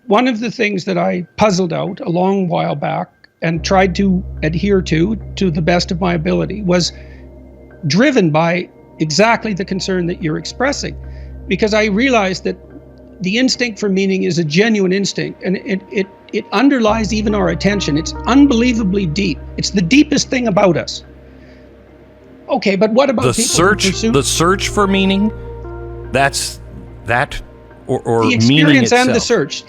one of the things that I puzzled out a long while back and tried to adhere to the best of my ability was driven by exactly the concern that you're expressing, because I realized that the instinct for meaning is a genuine instinct, and it underlies even our attention. It's unbelievably deep. It's the deepest thing about us. Okay, but what about the search for meaning? That's that, or the experience meaning and the itself? search.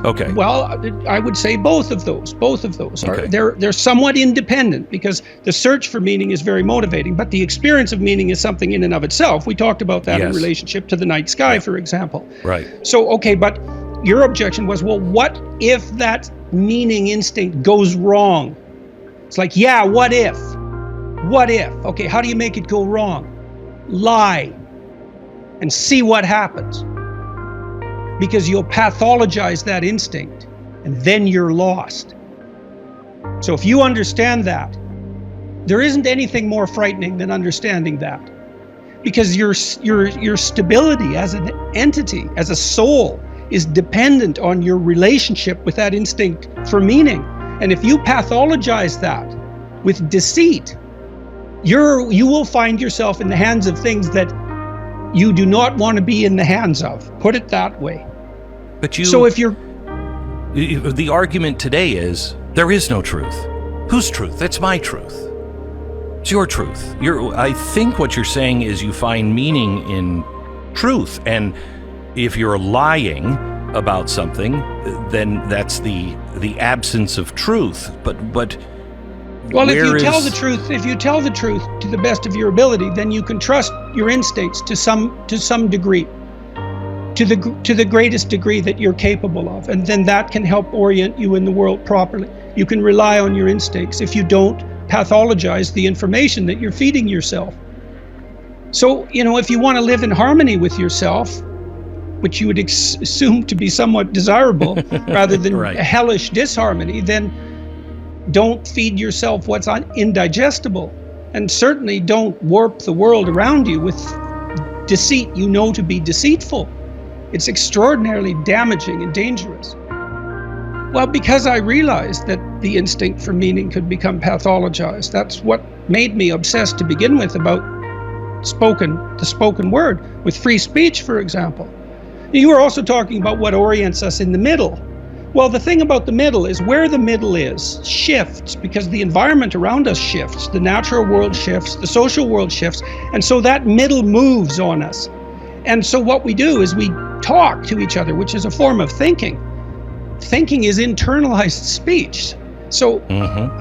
Okay. Well, I would say both of those. Both of those are Okay. they're somewhat independent, because the search for meaning is very motivating, but the experience of meaning is something in and of itself. We talked about that in Yes. relationship to the night sky, for example. Right. So, okay, but your objection was, well, what if that meaning instinct goes wrong? It's like, yeah, what if? What if? Okay, how do you make it go wrong? Lie and see what happens. Because you'll pathologize that instinct, and then you're lost. So if you understand that, there isn't anything more frightening than understanding that. Because your stability as an entity, as a soul, is dependent on your relationship with that instinct for meaning. And if you pathologize that with deceit, you will find yourself in the hands of things that you do not want to be in the hands of. Put it that way. But So if you're... the argument today is there is no truth. Whose truth? It's my truth. It's your truth. I think what you're saying is you find meaning in truth, and if you're lying about something, then that's the absence of truth. But Well, if you tell the truth to the best of your ability, then you can trust your instincts to some degree, to the greatest degree that you're capable of, and then that can help orient you in the world properly. You can rely on your instincts if you don't pathologize the information that you're feeding yourself. So, if you want to live in harmony with yourself, which you would assume to be somewhat desirable rather than Right. a hellish disharmony, then don't feed yourself what's indigestible, and certainly don't warp the world around you with deceit you know to be deceitful. It's extraordinarily damaging and dangerous. Well, because I realized that the instinct for meaning could become pathologized, that's what made me obsessed to begin with about the spoken word, with free speech, for example. You were also talking about what orients us in the middle. Well, the thing about the middle is where the middle is shifts, because the environment around us shifts, the natural world shifts, the social world shifts, and so that middle moves on us. And so what we do is we talk to each other, which is a form of thinking. Thinking is internalized speech. So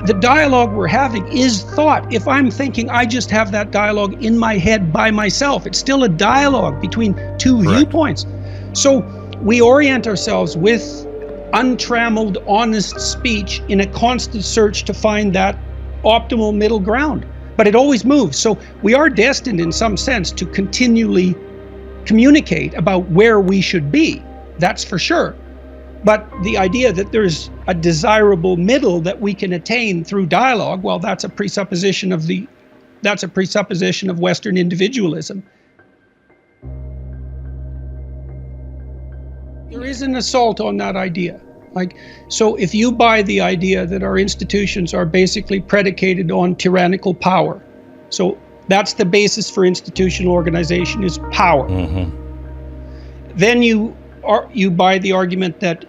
the dialogue we're having is thought. If I'm thinking, I just have that dialogue in my head by myself. It's still a dialogue between two viewpoints. So we orient ourselves with untrammeled, honest speech in a constant search to find that optimal middle ground. But it always moves. So we are destined in some sense to continually communicate about where we should be. That's for sure. But the idea that there's a desirable middle that we can attain through dialogue, well, that's a presupposition of Western individualism. There is an assault on that idea. So if you buy the idea that our institutions are basically predicated on tyrannical power, so that's the basis for institutional organization, is power. Then you buy the argument that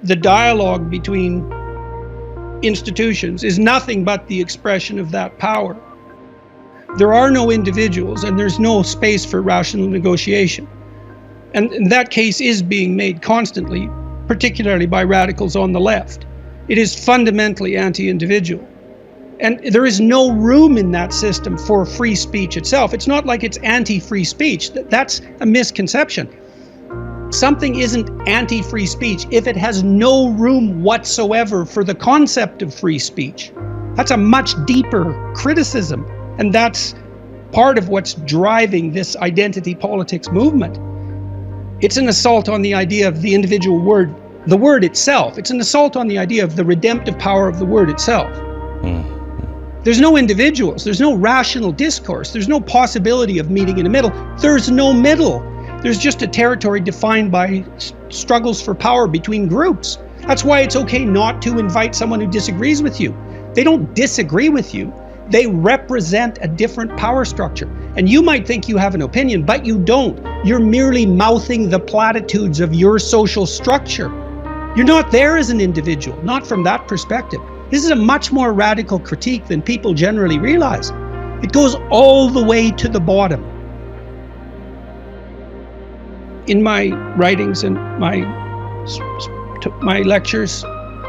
the dialogue between institutions is nothing but the expression of that power. There are no individuals, and there's no space for rational negotiation. And that case is being made constantly, particularly by radicals on the left. It is fundamentally anti-individual. And there is no room in that system for free speech itself. It's not like it's anti-free speech. That's a misconception. Something isn't anti-free speech if it has no room whatsoever for the concept of free speech. That's a much deeper criticism. And that's part of what's driving this identity politics movement. It's an assault on the idea of the individual word, the word itself. It's an assault on the idea of the redemptive power of the word itself. There's no individuals, there's no rational discourse, there's no possibility of meeting in the middle. There's no middle. There's just a territory defined by struggles for power between groups. That's why it's okay not to invite someone who disagrees with you. They don't disagree with you. They represent a different power structure. And you might think you have an opinion, but you don't. You're merely mouthing the platitudes of your social structure. You're not there as an individual, not from that perspective. This is a much more radical critique than people generally realize. It goes all the way to the bottom. In my writings and my lectures,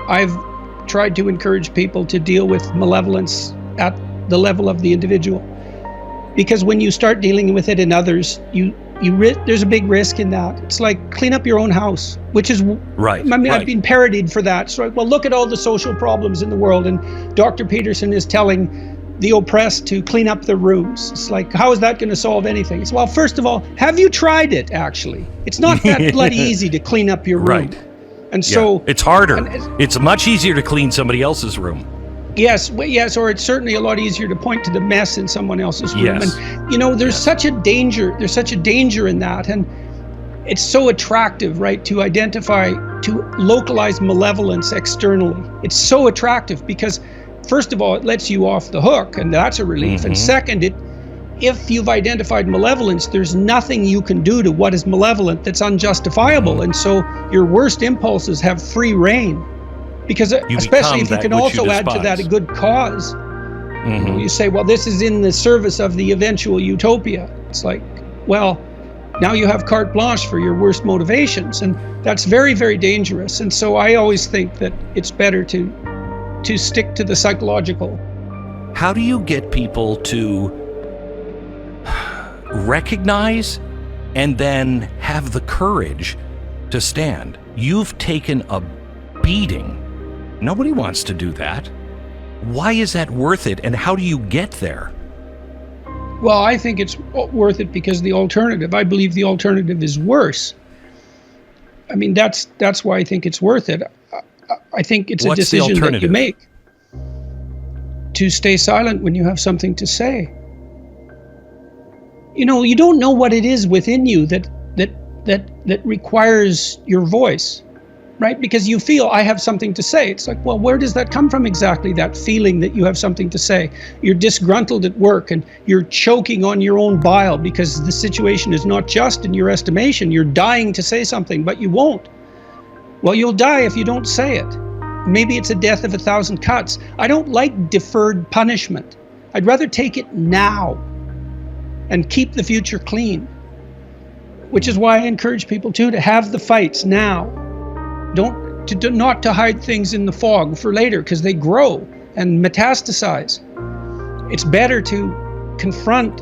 I've tried to encourage people to deal with malevolence at the level of the individual. Because when you start dealing with it in others, there's a big risk in that. It's like clean up your own house, which is right. I mean, I've been parodied for that. So, well, look at all the social problems in the world, and Dr. Peterson is telling the oppressed to clean up their rooms. It's like, how is that going to solve anything? It's, well, first of all, have you tried it? Actually, it's not that bloody easy to clean up your room. Right. And so it's harder. It's much easier to clean somebody else's room. Yes, or it's certainly a lot easier to point to the mess in someone else's room. Yes. And there's such a danger. There's such a danger in that, and it's so attractive, right, to identify, to localize malevolence externally. It's so attractive because, first of all, it lets you off the hook, and that's a relief. Mm-hmm. And second, if you've identified malevolence, there's nothing you can do to what is malevolent that's unjustifiable, mm-hmm. and so your worst impulses have free reign. Because especially if you can also add to that a good cause. Mm-hmm. You say, well, this is in the service of the eventual utopia. It's like, well, now you have carte blanche for your worst motivations, and that's very, very dangerous. And so I always think that it's better to stick to the psychological. How do you get people to recognize and then have the courage to stand? You've taken a beating. Nobody wants to do that. Why is that worth it, and how do you get there? Well, I think it's worth it because I believe the alternative is worse. I mean, that's why I think it's worth it. I think it's a decision that you make to stay silent when you have something to say. You don't know what it is within you that requires your voice. Right? Because you feel, I have something to say. It's like, well, where does that come from exactly, that feeling that you have something to say? You're disgruntled at work and you're choking on your own bile because the situation is not just in your estimation. You're dying to say something, but you won't. Well, you'll die if you don't say it. Maybe it's a death of 1,000 cuts. I don't like deferred punishment. I'd rather take it now and keep the future clean, which is why I encourage people to have the fights now. Not to hide things in the fog for later, because they grow and metastasize. It's better to confront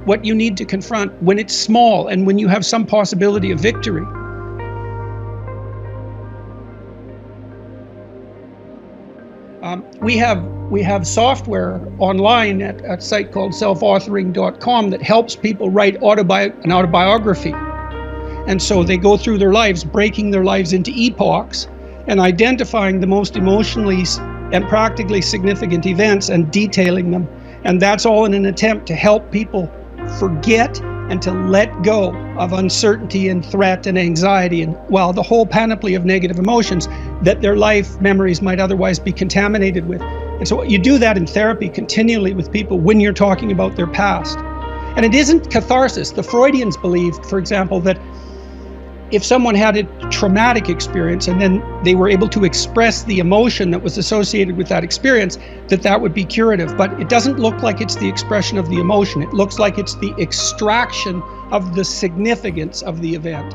what you need to confront when it's small and when you have some possibility of victory. We have software online at a site called selfauthoring.com that helps people write an autobiography. And so they go through their lives, breaking their lives into epochs and identifying the most emotionally and practically significant events and detailing them. And that's all in an attempt to help people forget and to let go of uncertainty and threat and anxiety and, well, the whole panoply of negative emotions that their life memories might otherwise be contaminated with. And so you do that in therapy continually with people when you're talking about their past. And it isn't catharsis. The Freudians believed, for example, that if someone had a traumatic experience and then they were able to express the emotion that was associated with that experience, that would be curative. But it doesn't look like it's the expression of the emotion. It looks like it's the extraction of the significance of the event.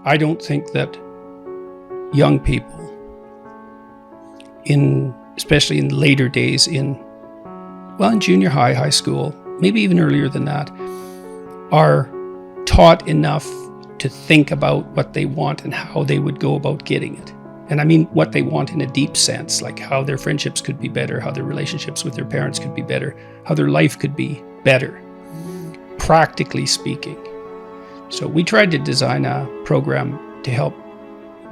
I don't think that young people, especially in later days in junior high, high school, maybe even earlier than that, are taught enough to think about what they want and how they would go about getting it. And I mean what they want in a deep sense, like how their friendships could be better, how their relationships with their parents could be better, how their life could be better, practically speaking. So we tried to design a program to help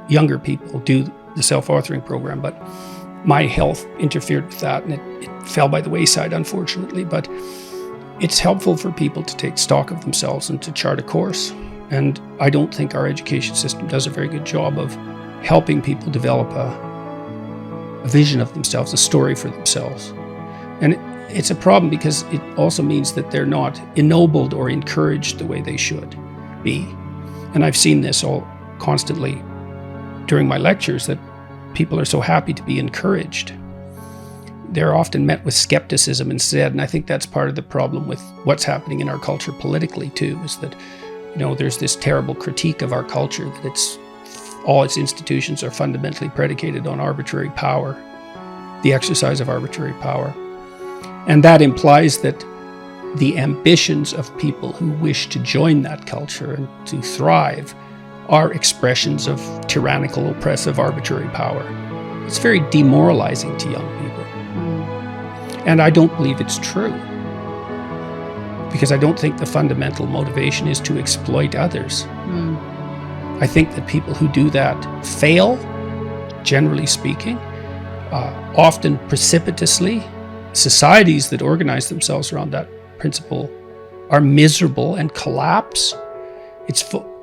younger people do the self-authoring program, but my health interfered with that, and it fell by the wayside, unfortunately. But it's helpful for people to take stock of themselves and to chart a course. And I don't think our education system does a very good job of helping people develop a vision of themselves, a story for themselves. And it's a problem because it also means that they're not ennobled or encouraged the way they should be. And I've seen this all constantly during my lectures, that people are so happy to be encouraged. They're often met with skepticism instead, and I think that's part of the problem with what's happening in our culture politically too, is that, there's this terrible critique of our culture, that all its institutions are fundamentally predicated on arbitrary power, the exercise of arbitrary power. And that implies that the ambitions of people who wish to join that culture and to thrive are expressions of tyrannical, oppressive, arbitrary power. It's very demoralizing to young people. And I don't believe it's true, because I don't think the fundamental motivation is to exploit others. I think that people who do that fail, generally speaking, often precipitously. Societies that organize themselves around that principle are miserable and collapse.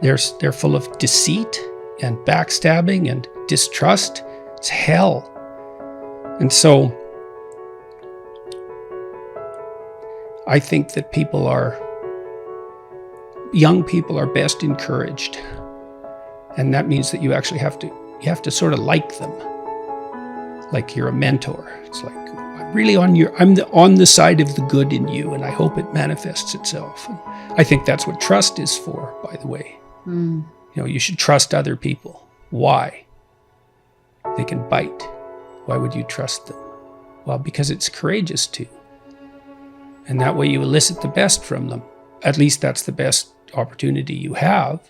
They're full of deceit and backstabbing and distrust. It's hell. And so I think that young people are best encouraged. And that means that you actually have to sort of like them. Like you're a mentor. It's like, I'm really on the side of the good in you, and I hope it manifests itself. And I think that's what trust is for, by the way. You should trust other people. Why? They can bite. Why would you trust them? Well, because it's courageous to. And that way you elicit the best from them. At least that's the best opportunity you have.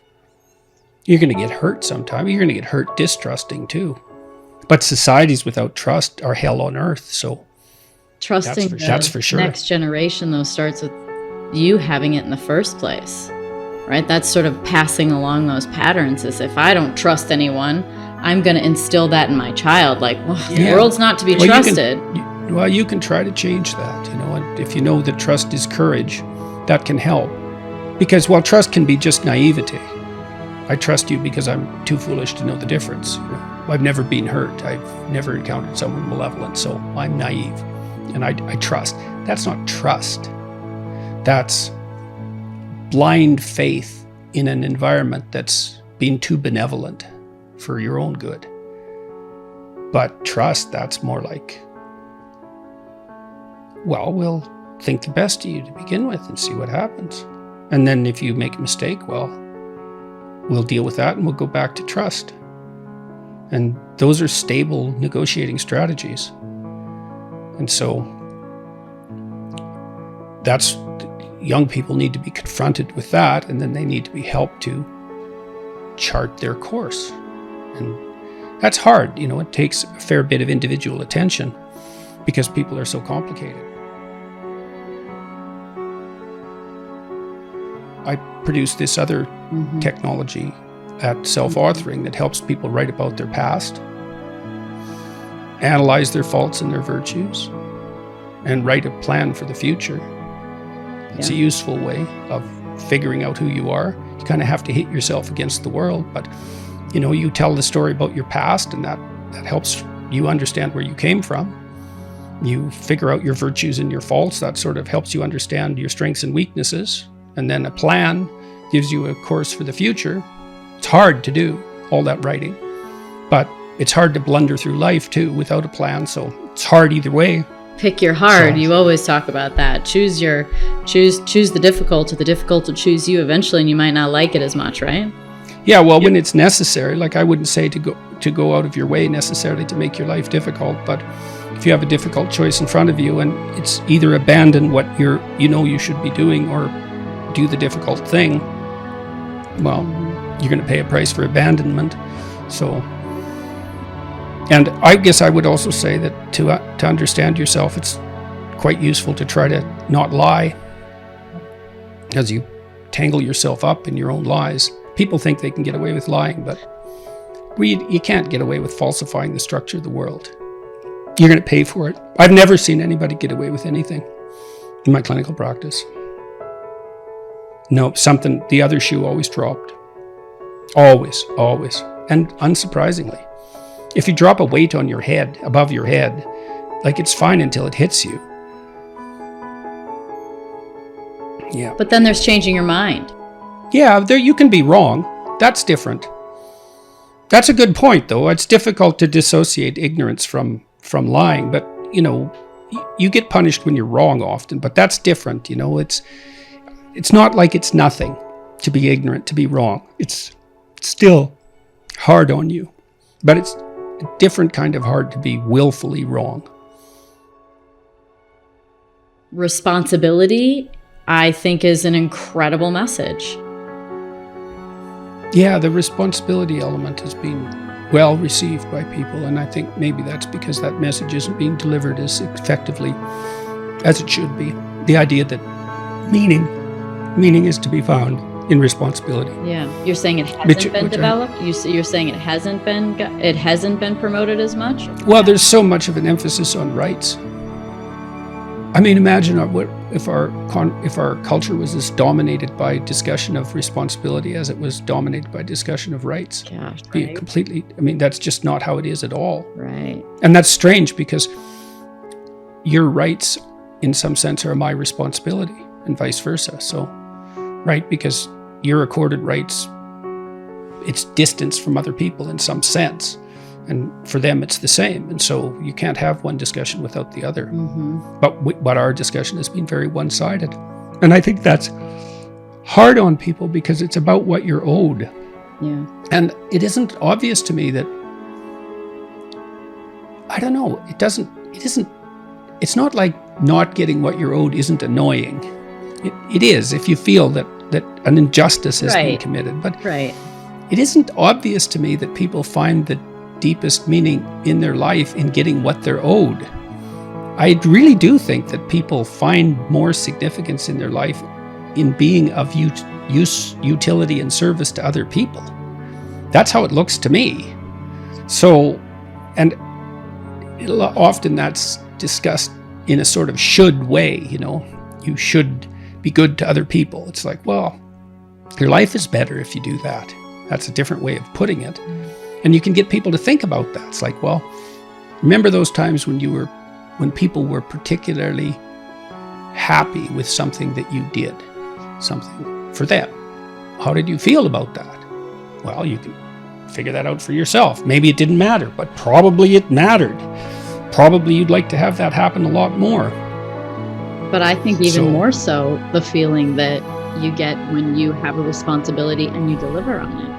You're going to get hurt sometime. You're going to get hurt distrusting too. But societies without trust are hell on earth. So trusting that's for sure. Next generation, though, starts with you having it in the first place, right? That's sort of passing along those patterns. As if I don't trust anyone, I'm going to instill that in my child. Like, the world's not to be trusted. You can try to change that. And if you know that trust is courage, that can help. Because trust can be just naivety. I trust you because I'm too foolish to know the difference. I've never been hurt. I've never encountered someone malevolent, so I'm naive. And I trust. That's not trust. That's blind faith in an environment that's been too benevolent for your own good. But trust, that's more like, we'll think the best of you to begin with and see what happens. And then if you make a mistake, we'll deal with that and we'll go back to trust. And those are stable negotiating strategies. And so young people need to be confronted with that, and then they need to be helped to chart their course. And that's hard. It takes a fair bit of individual attention because people are so complicated. I produce this other technology at self-authoring that helps people write about their past, analyze their faults and their virtues, and write a plan for the future. It's a useful way of figuring out who you are. You kind of have to hit yourself against the world, but you tell the story about your past, and that helps you understand where you came from. You figure out your virtues and your faults. That sort of helps you understand your strengths and weaknesses. And then a plan gives you a course for the future. It's hard to do, all that writing. But it's hard to blunder through life, too, without a plan. So it's hard either way. Pick your hard. You always talk about that. Choose the difficult, or the difficult will choose you eventually, and you might not like it as much, right? Yeah, when it's necessary. Like, I wouldn't say to go out of your way necessarily to make your life difficult, but if you have a difficult choice in front of you and it's either abandon what you should be doing or do the difficult thing, you're going to pay a price for abandonment. So, and I guess I would also say that to understand yourself, it's quite useful to try to not lie, as you tangle yourself up in your own lies. People think they can get away with lying, but you can't get away with falsifying the structure of the world. you're going to pay for it. I've never seen anybody get away with anything in my clinical practice. No, the other shoe always dropped. Always. And unsurprisingly, if you drop a weight on your head, above your head, like it's fine until it hits you. Yeah. But then there's changing your mind. Yeah, there you can be wrong. That's different. That's a good point, though. It's difficult to dissociate ignorance from lying, but, you get punished when you're wrong often, but that's different, It's not like it's nothing to be ignorant, to be wrong. It's still hard on you, but it's a different kind of hard to be willfully wrong. Responsibility, I think, is an incredible message. Yeah, the responsibility element has been well received by people, and I think maybe that's because that message isn't being delivered as effectively as it should be. The idea that meaning is to be found in responsibility. Yeah, you're saying it hasn't been developed. You're saying it hasn't been promoted as much. Well, there's so much of an emphasis on rights. I mean, imagine if our culture was as dominated by discussion of responsibility as it was dominated by discussion of rights. Gosh, Be right? completely. I mean, that's just not how it is at all. Right. And that's strange because your rights, in some sense, are my responsibility, and vice versa. So, right, because your accorded rights, it's distance from other people in some sense. And for them, it's the same. And so you can't have one discussion without the other. Mm-hmm. But our discussion has been very one-sided. And I think that's hard on people because it's about what you're owed. Yeah. And it isn't obvious to me that, I don't know, it's not like not getting what you're owed isn't annoying. It is if you feel that an injustice has been committed. But it isn't obvious to me that people find the deepest meaning in their life in getting what they're owed. I really do think that people find more significance in their life in being of use, utility, and service to other people. That's how it looks to me. So, and often that's discussed in a sort of should way, you should be good to other people. It's like, well, your life is better if you do that. That's a different way of putting it. And you can get people to think about that. It's like, well, remember those times when people were particularly happy with something that you did, something for them. How did you feel about that? Well, you can figure that out for yourself. Maybe it didn't matter, but probably it mattered. Probably you'd like to have that happen a lot more. But I think even more so, the feeling that you get when you have a responsibility and you deliver on it.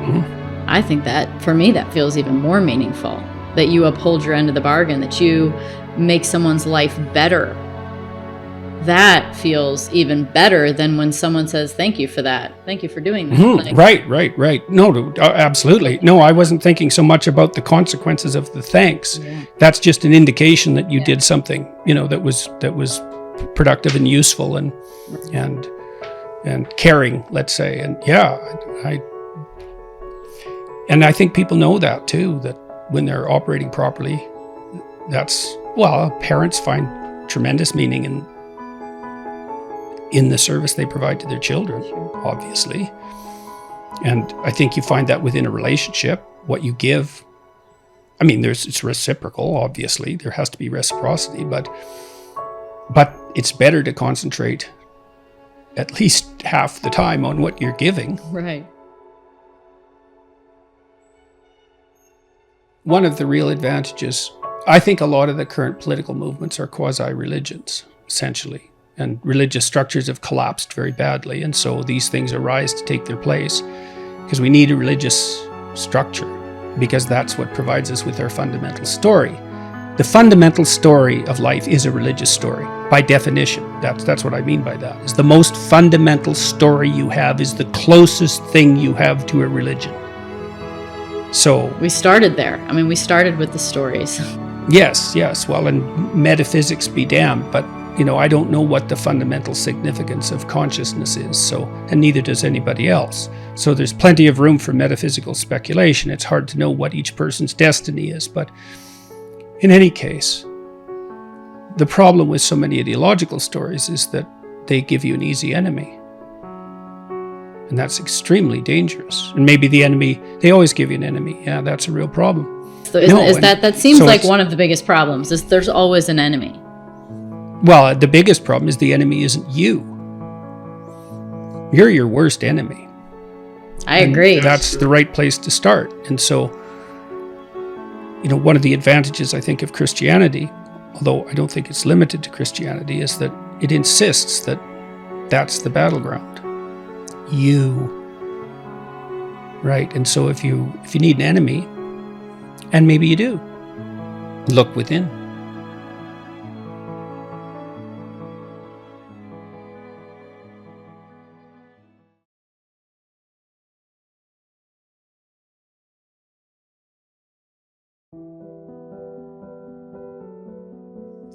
Mm-hmm. I think that, for me, that feels even more meaningful. That you uphold your end of the bargain, that you make someone's life better. That feels even better than when someone says, thank you for that. Thank you for doing that. Mm-hmm. Right. No, absolutely. No, I wasn't thinking so much about the consequences of the thanks. Yeah. That's just an indication that you did something, that was productive and useful and caring, let's say. And And I think people know that too, that when they're operating properly, parents find tremendous meaning in the service they provide to their children, obviously. And I think you find that within a relationship, what you give, I mean, it's reciprocal, obviously. There has to be reciprocity, but it's better to concentrate at least half the time on what you're giving. Right. One of the real advantages, I think a lot of the current political movements are quasi-religions, essentially. And religious structures have collapsed very badly. And so these things arise to take their place because we need a religious structure, because that's what provides us with our fundamental story. The fundamental story of life is a religious story, by definition. That's what I mean by that. Is the most fundamental story you have is the closest thing you have to a religion. So we started there. I mean, we started with the stories. Yes. Well, and metaphysics be damned, but I don't know what the fundamental significance of consciousness is. So, and neither does anybody else. So there's plenty of room for metaphysical speculation. It's hard to know what each person's destiny is, but In any case, the problem with so many ideological stories is that they give you an easy enemy. And that's extremely dangerous. And maybe the enemy, they always give you an enemy. Yeah, that's a real problem. So that seems like one of the biggest problems, is there's always an enemy. Well, the biggest problem is the enemy isn't you. You're your worst enemy. I agree. And that's the right place to start. And so, one of the advantages, I think, of Christianity, although I don't think it's limited to Christianity, is that it insists that that's the battleground. You. Right? And so if you need an enemy, and maybe you do, look within.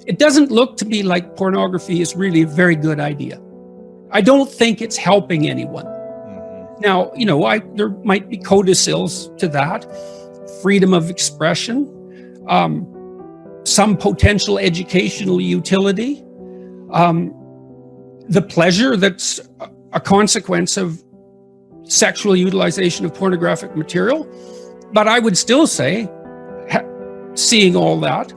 It doesn't look to me like pornography is really a very good idea. I don't think it's helping anyone. Now, there might be codicils to that, freedom of expression, some potential educational utility, the pleasure that's a consequence of sexual utilization of pornographic material. But I would still say, seeing all that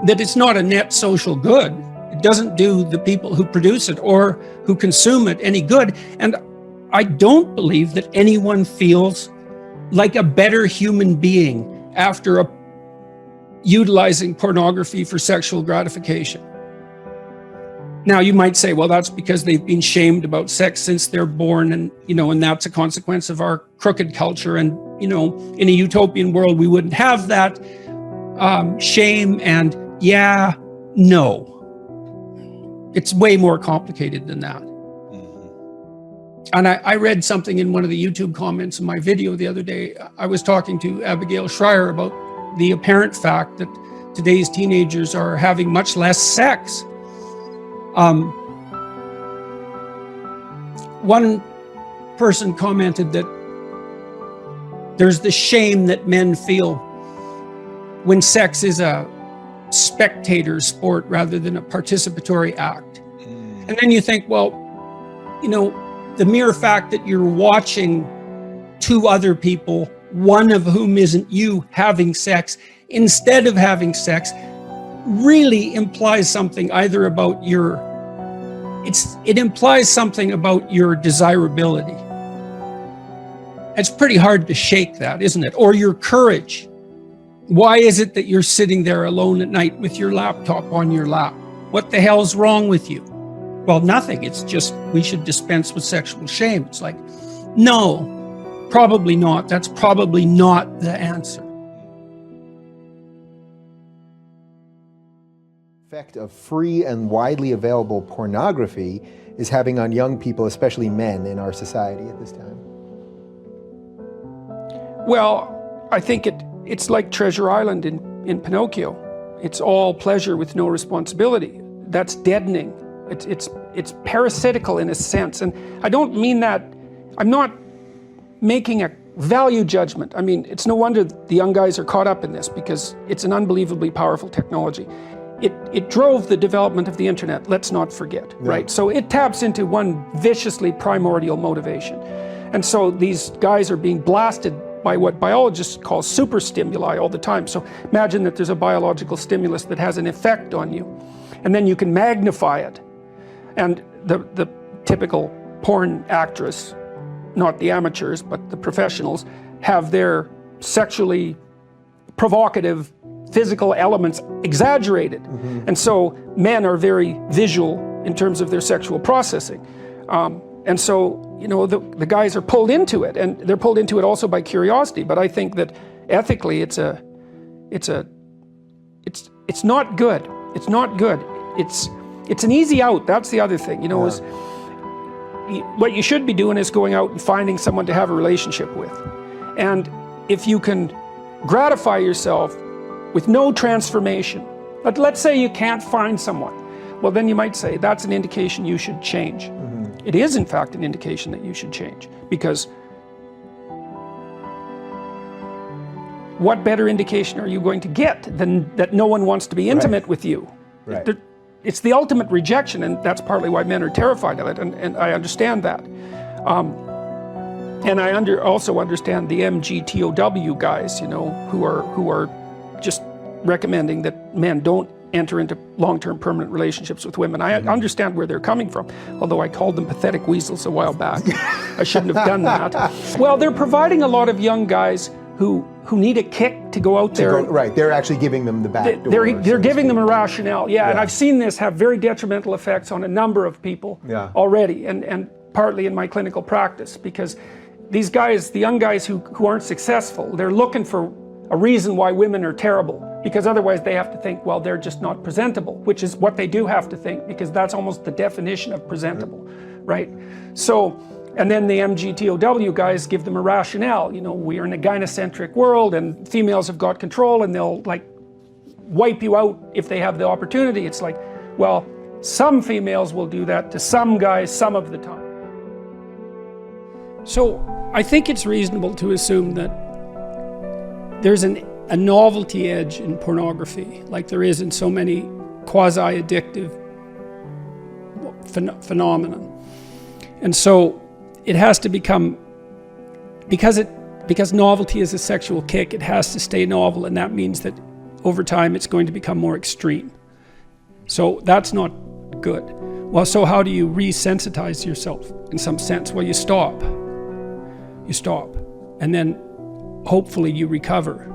it's not a net social good. It doesn't do the people who produce it or who consume it any good. And I don't believe that anyone feels like a better human being after utilizing pornography for sexual gratification. Now, you might say, well, that's because they've been shamed about sex since they're born, and and that's a consequence of our crooked culture. And in a utopian world, we wouldn't have that shame. And no, it's way more complicated than that. And I read something in one of the YouTube comments in my video the other day. I was talking to Abigail Schreier about the apparent fact that today's teenagers are having much less sex. One person commented that there's the shame that men feel when sex is a spectator sport rather than a participatory act. And then you think, well, the mere fact that you're watching two other people, one of whom isn't you, having sex instead of having sex, really implies something either about it implies something about your desirability. It's pretty hard to shake that, isn't it? Or your courage. Why is it that you're sitting there alone at night with your laptop on your lap? What the hell's wrong with you? Well, nothing. It's just we should dispense with sexual shame. It's like, no, probably not. That's probably not the answer. Effect of free and widely available pornography is having on young people, especially men in our society at this time? Well, I think it's like Treasure Island in Pinocchio. It's all pleasure with no responsibility. That's deadening. It's parasitical in a sense. And I don't mean that, I'm not making a value judgment. I mean, it's no wonder the young guys are caught up in this, because it's an unbelievably powerful technology. It drove the development of the internet, let's not forget, right? So it taps into one viciously primordial motivation. And so these guys are being blasted by what biologists call super stimuli all the time. So imagine that there's a biological stimulus that has an effect on you, and then you can magnify it. And the typical porn actress, not the amateurs, but the professionals, have their sexually provocative physical elements exaggerated. And so men are very visual in terms of their sexual processing. And so, you know, the guys are pulled into it, and they're pulled into it also by curiosity. But I think that ethically it's not good. It's not good. It's an easy out. That's the other thing, you know, is what you should be doing is going out and finding someone to have a relationship with. And if you can gratify yourself with no transformation, but let's say you can't find someone, well, then you might say that's an indication you should change. It is, in fact, an indication that you should change, because what better indication are you going to get than that no one wants to be intimate with you? Right. It's the ultimate rejection, and that's partly why men are terrified of it, and I understand that. And I also understand the MGTOW guys, you know, who are just recommending that men don't enter into long-term permanent relationships with women. I understand where they're coming from, although I called them pathetic weasels a while back. I shouldn't have done that. Well, they're providing a lot of young guys who need a kick to go out there. Right, they're actually giving them the back door. They're giving them a rationale, and I've seen this have very detrimental effects on a number of people already, and partly in my clinical practice, because these guys, the young guys who aren't successful, they're looking for a reason why women are terrible, because otherwise they have to think, well, they're just not presentable, which is what they do have to think, because that's almost the definition of presentable, right? So, and then the MGTOW guys give them a rationale. You know, we are in a gynocentric world and females have got control and they'll like wipe you out if they have the opportunity. It's like, well, some females will do that to some guys some of the time. So I think it's reasonable to assume that there's a novelty edge in pornography, like there is in so many quasi-addictive phenomenon. And so it has to become, because novelty is a sexual kick, it has to stay novel, and that means that over time it's going to become more extreme. So that's not good. Well, so how do you resensitize yourself in some sense? Well, you stop. You stop. And then hopefully you recover.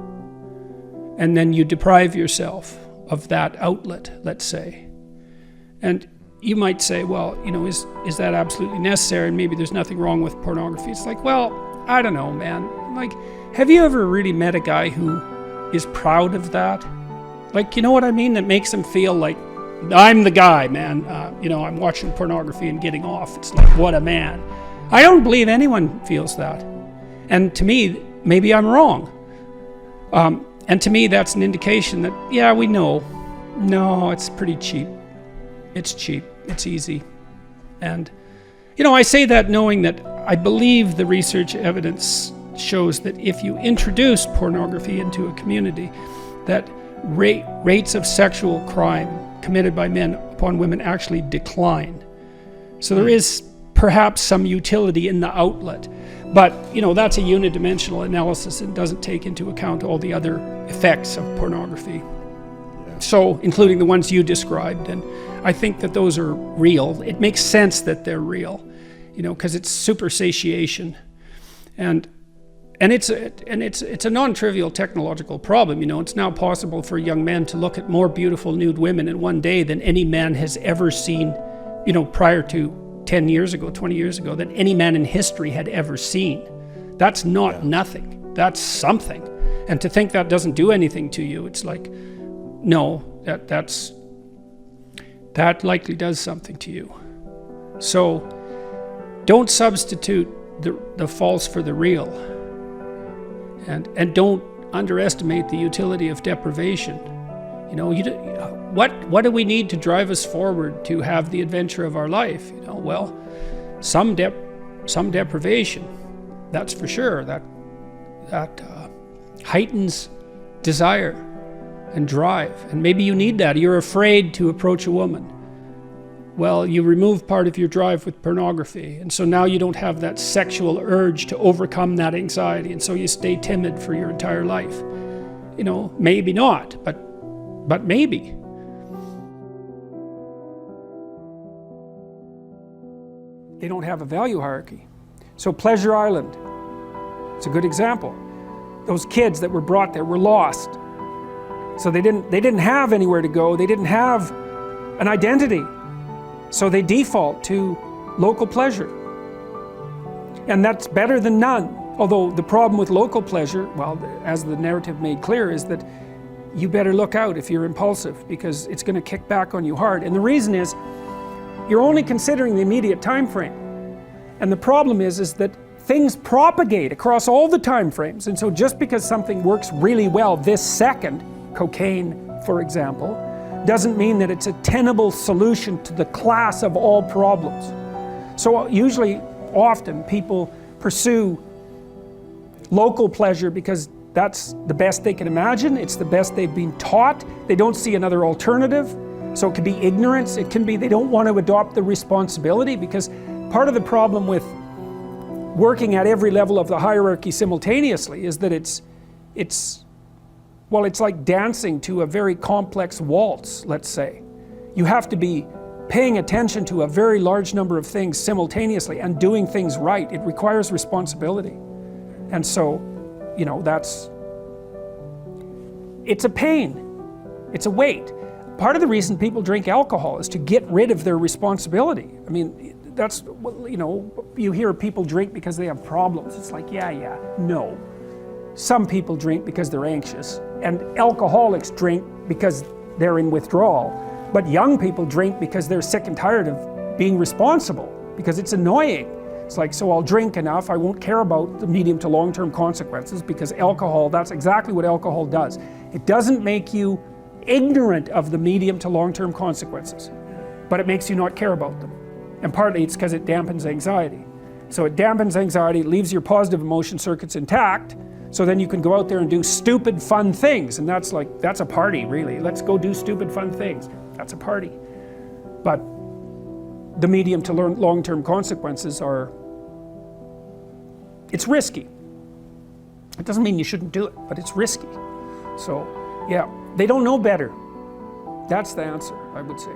And then you deprive yourself of that outlet, let's say. And you might say, well, you know, is that absolutely necessary? And maybe there's nothing wrong with pornography. It's like, well, I don't know, man. Like, have you ever really met a guy who is proud of that? Like, you know what I mean? That makes him feel like, I'm the guy, man. You know, I'm watching pornography and getting off. It's like, what a man. I don't believe anyone feels that. And to me, maybe I'm wrong. And to me, that's an indication that, yeah, we know. No, it's pretty cheap. It's cheap. It's easy. And, you know, I say that knowing that I believe the research evidence shows that if you introduce pornography into a community, that rates of sexual crime committed by men upon women actually decline. So there is perhaps some utility in the outlet. But, you know, that's a unidimensional analysis and doesn't take into account all the other effects of pornography. So, including the ones you described, and I think that those are real. It makes sense that they're real, you know, because it's super satiation, and it's a non-trivial technological problem. You know, it's now possible for young men to look at more beautiful nude women in one day than any man has ever seen, you know, prior to 10 years ago, 20 years ago, that any man in history had ever seen. That's not nothing. That's something. And to think that doesn't do anything to you, it's like, no, that likely does something to you. So don't substitute the false for the real, and don't underestimate the utility of deprivation. You know, what do we need to drive us forward to have the adventure of our life? You know, well, some deprivation, that's for sure. That heightens desire and drive, and maybe you need that. You're afraid to approach a woman. Well, you remove part of your drive with pornography, and so now you don't have that sexual urge to overcome that anxiety, and so you stay timid for your entire life. You know, maybe not, but maybe. They don't have a value hierarchy. So Pleasure Island, it's a good example. Those kids that were brought there were lost. So they didn't have anywhere to go. They didn't have an identity. So they default to local pleasure. And that's better than none. Although the problem with local pleasure, well, as the narrative made clear, is that you better look out if you're impulsive, because it's going to kick back on you hard. And the reason is, you're only considering the immediate time frame. And the problem is that things propagate across all the time frames. And so just because something works really well this second, cocaine, for example, doesn't mean that it's a tenable solution to the class of all problems. So usually, often, people pursue local pleasure because that's the best they can imagine. It's the best they've been taught. They don't see another alternative. So it can be ignorance. It can be they don't want to adopt the responsibility, because part of the problem with working at every level of the hierarchy simultaneously is that it's like dancing to a very complex waltz, let's say. You have to be paying attention to a very large number of things simultaneously and doing things right. It requires responsibility. And so, it's a pain. It's a weight. Part of the reason people drink alcohol is to get rid of their responsibility. I mean, that's, you hear people drink because they have problems. It's like, no. Some people drink because they're anxious, and alcoholics drink because they're in withdrawal. But young people drink because they're sick and tired of being responsible, because it's annoying. It's like, so I'll drink enough, I won't care about the medium to long-term consequences, because alcohol, that's exactly what alcohol does. It doesn't make you ignorant of the medium to long-term consequences, but it makes you not care about them. And partly it's because it dampens anxiety. So it dampens anxiety, it leaves your positive emotion circuits intact, so then you can go out there and do stupid fun things. And that's a party, really. Let's go do stupid fun things. That's a party. But the medium to long-term consequences it's risky. It doesn't mean you shouldn't do it, but it's risky. So, yeah, they don't know better. That's the answer, I would say.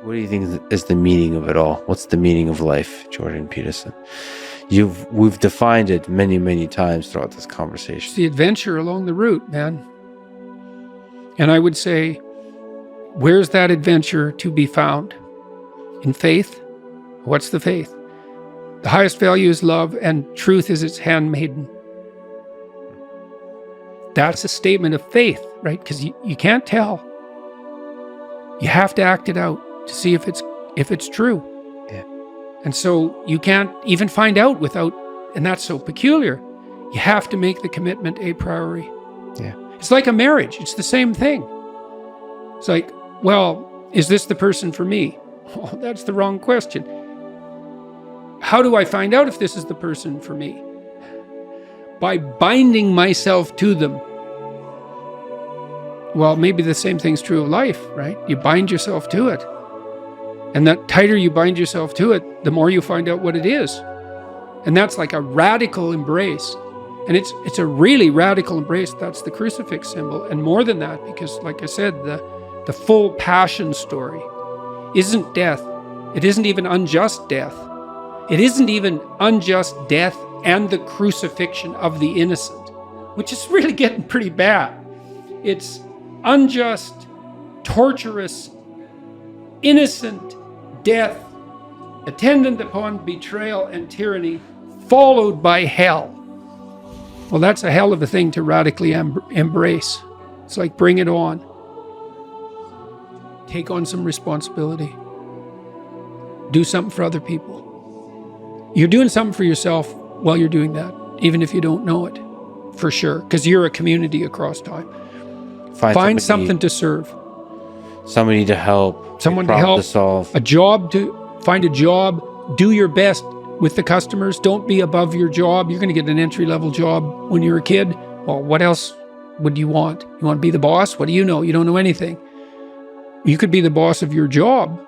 What do you think is the meaning of it all? What's the meaning of life, Jordan Peterson? We've defined it many, many times throughout this conversation. It's the adventure along the route, man. And I would say, where's that adventure to be found? In faith? What's the faith? The highest value is love, and truth is its handmaiden. That's a statement of faith, right? Because you can't tell. You have to act it out to see if it's true. Yeah. And so you can't even find out without, and that's so peculiar. You have to make the commitment a priority. Yeah. It's like a marriage. It's the same thing. It's like, well, is this the person for me? Oh, that's the wrong question. How do I find out if this is the person for me? By binding myself to them. Well, maybe the same thing's true of life, right? You bind yourself to it. And the tighter you bind yourself to it, the more you find out what it is. And that's like a radical embrace. And it's a really radical embrace. That's the crucifix symbol. And more than that, because like I said, the full passion story isn't death. It isn't even unjust death. It isn't even unjust death and the crucifixion of the innocent, which is really getting pretty bad. It's unjust, torturous, innocent death, attendant upon betrayal and tyranny, followed by hell. Well, that's a hell of a thing to radically embrace. It's like, bring it on. Take on some responsibility. Do something for other people. You're doing something for yourself while you're doing that, even if you don't know it, for sure, because you're a community across time. Find something to serve. Somebody to help. Someone to help. To solve. Find a job. Do your best with the customers. Don't be above your job. You're going to get an entry-level job when you're a kid. Well, what else would you want? You want to be the boss? What do you know? You don't know anything. You could be the boss of your job.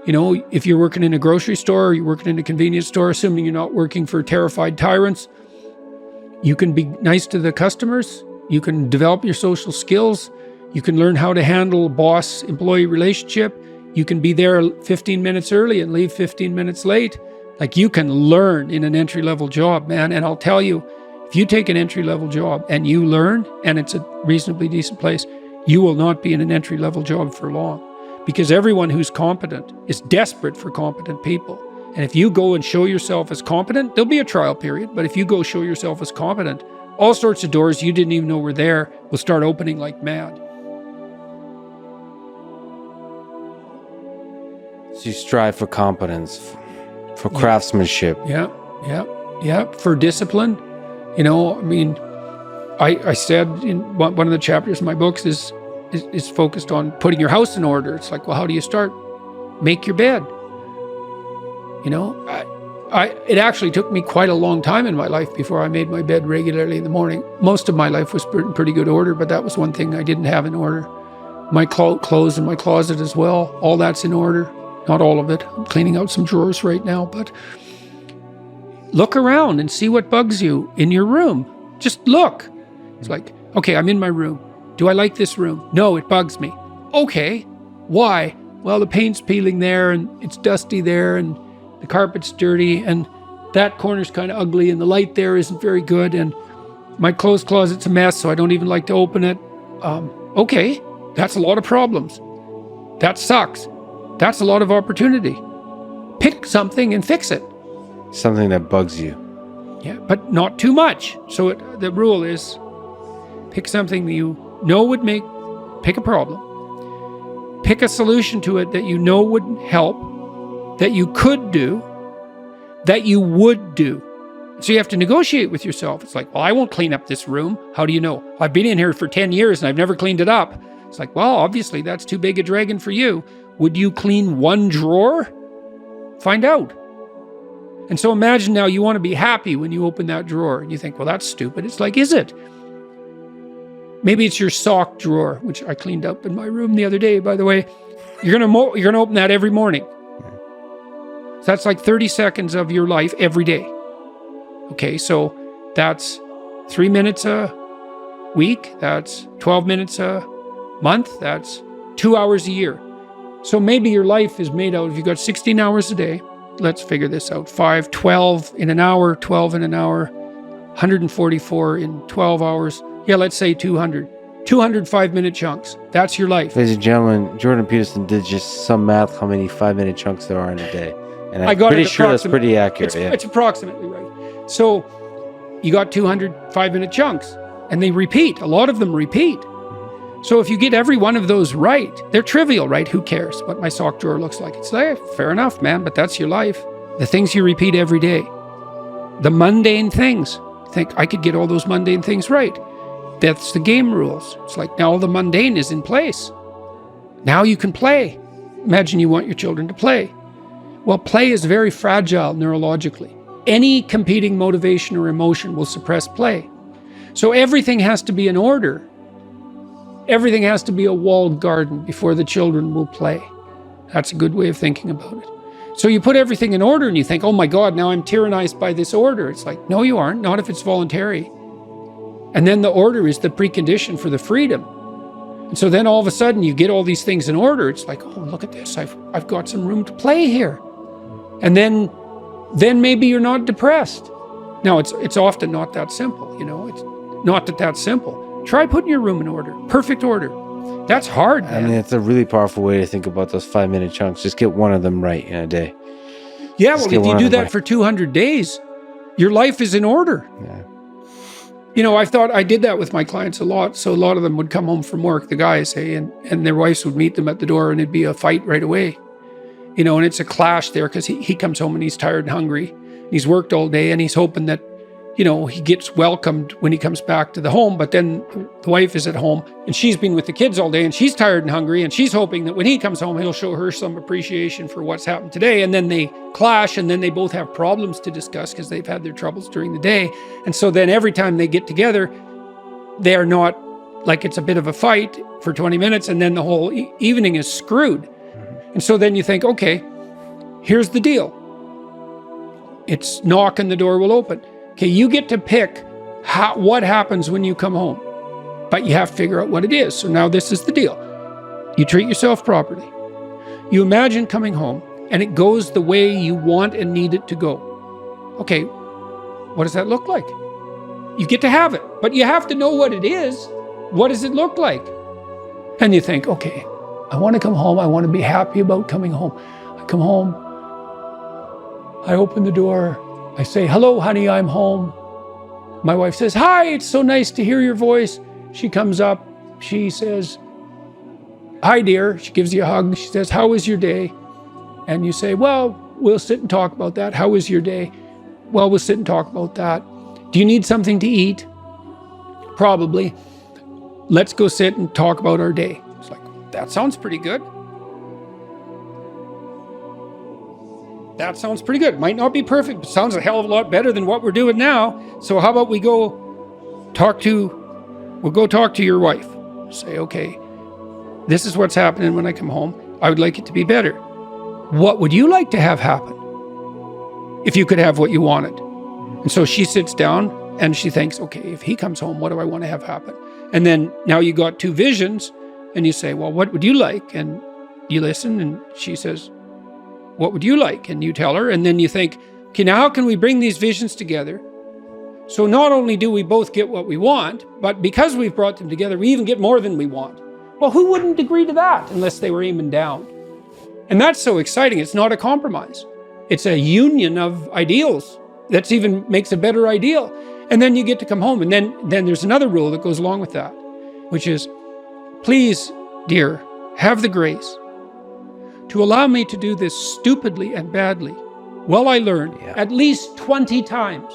You know, if you're working in a grocery store, or you're working in a convenience store, assuming you're not working for terrified tyrants, you can be nice to the customers. You can develop your social skills. You can learn how to handle boss-employee relationship. You can be there 15 minutes early and leave 15 minutes late. Like, you can learn in an entry-level job, man. And I'll tell you, if you take an entry-level job and you learn, and it's a reasonably decent place, you will not be in an entry-level job for long. Because everyone who's competent is desperate for competent people. And if you go and show yourself as competent, there'll be a trial period. But if you go show yourself as competent, all sorts of doors you didn't even know were there will start opening like mad. So you strive for competence, for craftsmanship. Yeah. For discipline. You know, I mean, I said in one of the chapters in my books is is focused on putting your house in order. It's like, well, how do you start? Make your bed. You know, it actually took me quite a long time in my life before I made my bed regularly in the morning. Most of my life was in pretty good order, but that was one thing I didn't have in order. My clothes in my closet as well, all that's in order. Not all of it. I'm cleaning out some drawers right now, but look around and see what bugs you in your room. Just look. It's like, okay, I'm in my room. Do I like this room? No, it bugs me. Okay, why? Well, the paint's peeling there, and it's dusty there, and the carpet's dirty, and that corner's kind of ugly, and the light there isn't very good, and my clothes closet's a mess, so I don't even like to open it. Okay, that's a lot of problems. That sucks. That's a lot of opportunity. Pick something and fix it. Something that bugs you. Yeah, but not too much. So the rule is, pick something that you know would pick a problem. Pick a solution to it that you know would help, that you could do, that you would do. So you have to negotiate with yourself. It's like, well, I won't clean up this room. How do you know? I've been in here for 10 years and I've never cleaned it up. It's like, well, obviously that's too big a dragon for you. Would you clean one drawer? Find out. And so imagine now you want to be happy when you open that drawer and you think, well, that's stupid. It's like, is it? Maybe it's your sock drawer, which I cleaned up in my room the other day, by the way. You're gonna open that every morning. So that's like 30 seconds of your life every day. Okay, so that's 3 minutes a week. That's 12 minutes a month. That's 2 hours a year. So maybe your life is made out, if you've got 16 hours a day, let's figure this out. 12 in an hour, 12 in an hour, 144 in 12 hours. Yeah, let's say 200 5-minute chunks. That's your life. Ladies and gentlemen, Jordan Peterson did just some math how many 5-minute chunks there are in a day. And I'm pretty sure that's pretty accurate. It's approximately right. So you got 200 5-minute chunks and they repeat. A lot of them repeat. So if you get every one of those right, they're trivial, right? Who cares what my sock drawer looks like? It's like, fair enough, man, but that's your life. The things you repeat every day. The mundane things. Think, I could get all those mundane things right. That's the game rules. It's like now all the mundane is in place. Now you can play. Imagine you want your children to play. Well, play is very fragile neurologically. Any competing motivation or emotion will suppress play. So everything has to be in order. Everything has to be a walled garden before the children will play. That's a good way of thinking about it. So you put everything in order and you think, oh my God, now I'm tyrannized by this order. It's like, no, you aren't, not if it's voluntary. And then the order is the precondition for the freedom. And so then all of a sudden you get all these things in order. It's like, oh, look at this. I've got some room to play here. And then maybe you're not depressed. Now, it's often not that simple, you know. It's not that simple. Try putting your room in order, perfect order. That's hard, man. I mean, it's a really powerful way to think about those 5-minute chunks. Just get one of them right in a day. Yeah, well, if you do that for 200 days, your life is in order. Yeah. You know, I did that with my clients a lot. So a lot of them would come home from work, the guys, say, and their wives would meet them at the door and it'd be a fight right away. You know, and it's a clash there because he comes home and he's tired and hungry. He's worked all day and he's hoping that, you know, he gets welcomed when he comes back to the home. But then the wife is at home and she's been with the kids all day and she's tired and hungry. And she's hoping that when he comes home, he'll show her some appreciation for what's happened today. And then they clash and then they both have problems to discuss because they've had their troubles during the day. And so then every time they get together, they're not like it's a bit of a fight for 20 minutes and then the whole evening is screwed. And so then you think, okay, here's the deal. It's knock and the door will open. Okay, you get to pick what happens when you come home, but you have to figure out what it is. So now this is the deal. You treat yourself properly. You imagine coming home and it goes the way you want and need it to go. Okay, what does that look like? You get to have it, but you have to know what it is. What does it look like? And you think, okay, I want to come home. I want to be happy about coming home. I come home. I open the door. I say, hello, honey, I'm home. My wife says, hi, it's so nice to hear your voice. She comes up. She says, hi, dear. She gives you a hug. She says, how was your day? And you say, well, we'll sit and talk about that. How was your day? Well, we'll sit and talk about that. Do you need something to eat? Probably. let's go sit and talk about our day. It's like, that sounds pretty good. That sounds pretty good. Might not be perfect, but sounds a hell of a lot better than what we're doing now. So how about we go talk to your wife. Say, okay, this is what's happening when I come home. I would like it to be better. What would you like to have happen if you could have what you wanted? And so she sits down and she thinks, okay, if he comes home, what do I want to have happen? And then now you got two visions and you say, well, what would you like? And you listen and she says, what would you like? And you tell her, and then you think, okay, now how can we bring these visions together? So not only do we both get what we want, but because we've brought them together, we even get more than we want. Well, who wouldn't agree to that unless they were aiming down? And that's so exciting. It's not a compromise. It's a union of ideals that even makes a better ideal. And then you get to come home. And then there's another rule that goes along with that, which is, please, dear, have the grace to allow me to do this stupidly and badly. Well, I learned at least 20 times.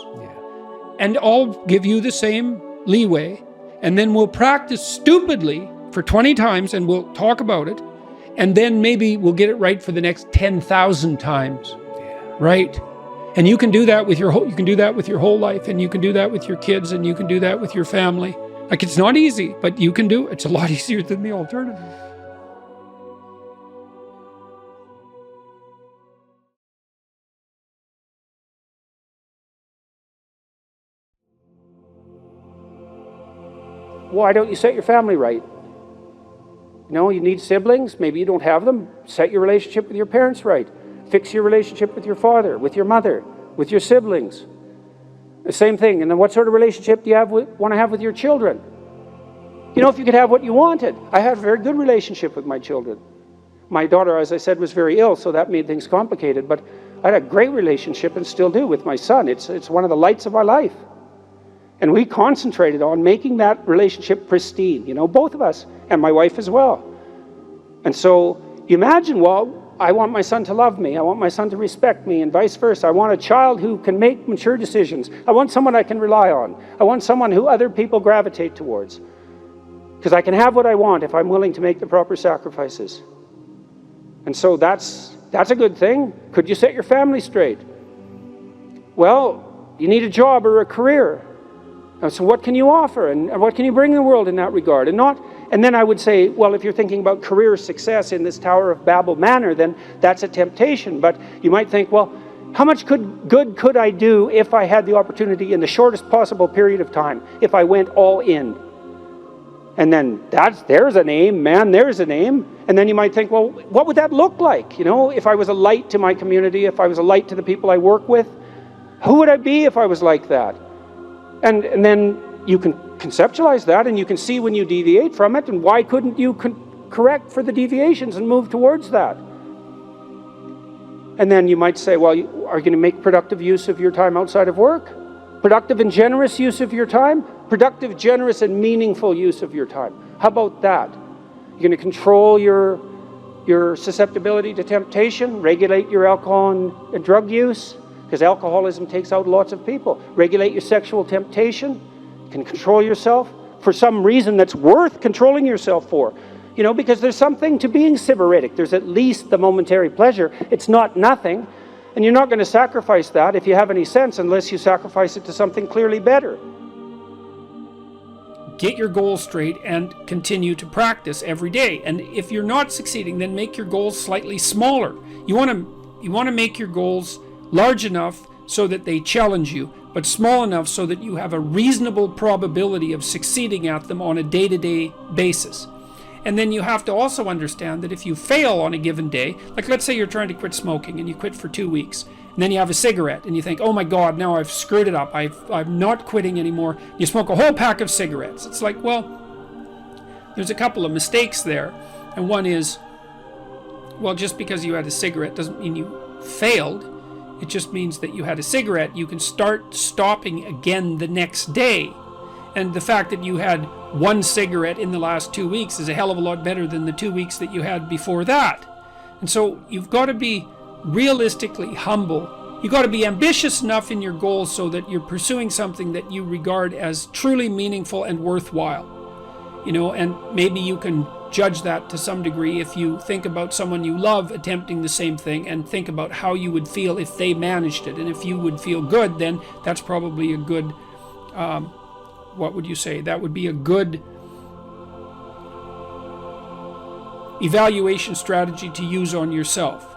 And I'll give you the same leeway. And then we'll practice stupidly for 20 times and we'll talk about it. And then maybe we'll get it right for the next 10,000 times. Right? And you can do that with your whole life, and you can do that with your kids, and you can do that with your family. Like, it's not easy, but you can do it. It's a lot easier than the alternative. Why don't you set your family right? You know, you need siblings. Maybe you don't have them. Set your relationship with your parents right. Fix your relationship with your father, with your mother, with your siblings. The same thing. And then what sort of relationship do you want to have with your children? You know, if you could have what you wanted. I had a very good relationship with my children. My daughter, as I said, was very ill, so that made things complicated. But I had a great relationship, and still do, with my son. It's one of the lights of our life. And we concentrated on making that relationship pristine, you know, both of us, and my wife as well. And so you imagine, well, I want my son to love me. I want my son to respect me, and vice versa. I want a child who can make mature decisions. I want someone I can rely on. I want someone who other people gravitate towards. Because I can have what I want if I'm willing to make the proper sacrifices. And so that's a good thing. Could you set your family straight? Well, you need a job or a career. So what can you offer, and what can you bring the world in that regard? And then I would say, well, if you're thinking about career success in this Tower of Babel manner, then that's a temptation. But you might think, well, how much good could I do if I had the opportunity in the shortest possible period of time, if I went all in? And then there's an aim, man, there's an aim. And then you might think, well, what would that look like? You know, if I was a light to my community, if I was a light to the people I work with, who would I be if I was like that? And then you can conceptualize that, and you can see when you deviate from it, and why couldn't you correct for the deviations and move towards that? And then you might say, well, are you going to make productive use of your time outside of work? Productive and generous use of your time? Productive, generous, and meaningful use of your time. How about that? You're going to control your susceptibility to temptation, regulate your alcohol and drug use, because alcoholism takes out lots of people. Regulate your sexual temptation. You can control yourself for some reason that's worth controlling yourself for. You know, because there's something to being sybaritic. There's at least the momentary pleasure. It's not nothing. And you're not going to sacrifice that, if you have any sense, unless you sacrifice it to something clearly better. Get your goals straight and continue to practice every day. And if you're not succeeding, then make your goals slightly smaller. You want to make your goals large enough so that they challenge you, but small enough so that you have a reasonable probability of succeeding at them on a day-to-day basis. And then you have to also understand that if you fail on a given day, like let's say you're trying to quit smoking and you quit for 2 weeks, and then you have a cigarette and you think, oh my God, now I've screwed it up. I'm not quitting anymore. You smoke a whole pack of cigarettes. It's like, well, there's a couple of mistakes there. And one is, well, just because you had a cigarette doesn't mean you failed. It just means that you had a cigarette. You can start stopping again the next day. And the fact that you had one cigarette in the last 2 weeks is a hell of a lot better than the 2 weeks that you had before that. And so you've got to be realistically humble. You've got to be ambitious enough in your goals so that you're pursuing something that you regard as truly meaningful and worthwhile. and maybe you can judge that to some degree if you think about someone you love attempting the same thing and think about how you would feel if they managed it. And if you would feel good, then that's probably a good, what would you say? That would be a good evaluation strategy to use on yourself.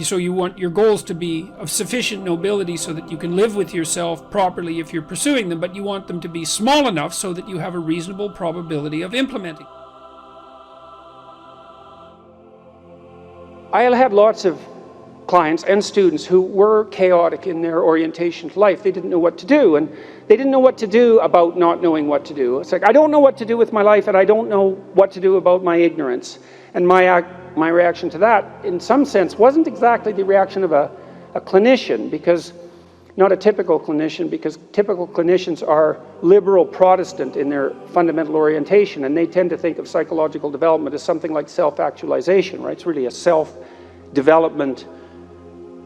So you want your goals to be of sufficient nobility so that you can live with yourself properly if you're pursuing them, but you want them to be small enough so that you have a reasonable probability of implementing. I had lots of clients and students who were chaotic in their orientation to life. They didn't know what to do, and they didn't know what to do about not knowing what to do. It's like, I don't know what to do with my life, and I don't know what to do about my ignorance. And my reaction to that, in some sense, wasn't exactly the reaction of a clinician, because not a typical clinician, because typical clinicians are liberal Protestant in their fundamental orientation, and they tend to think of psychological development as something like self-actualization, right? It's really a self-development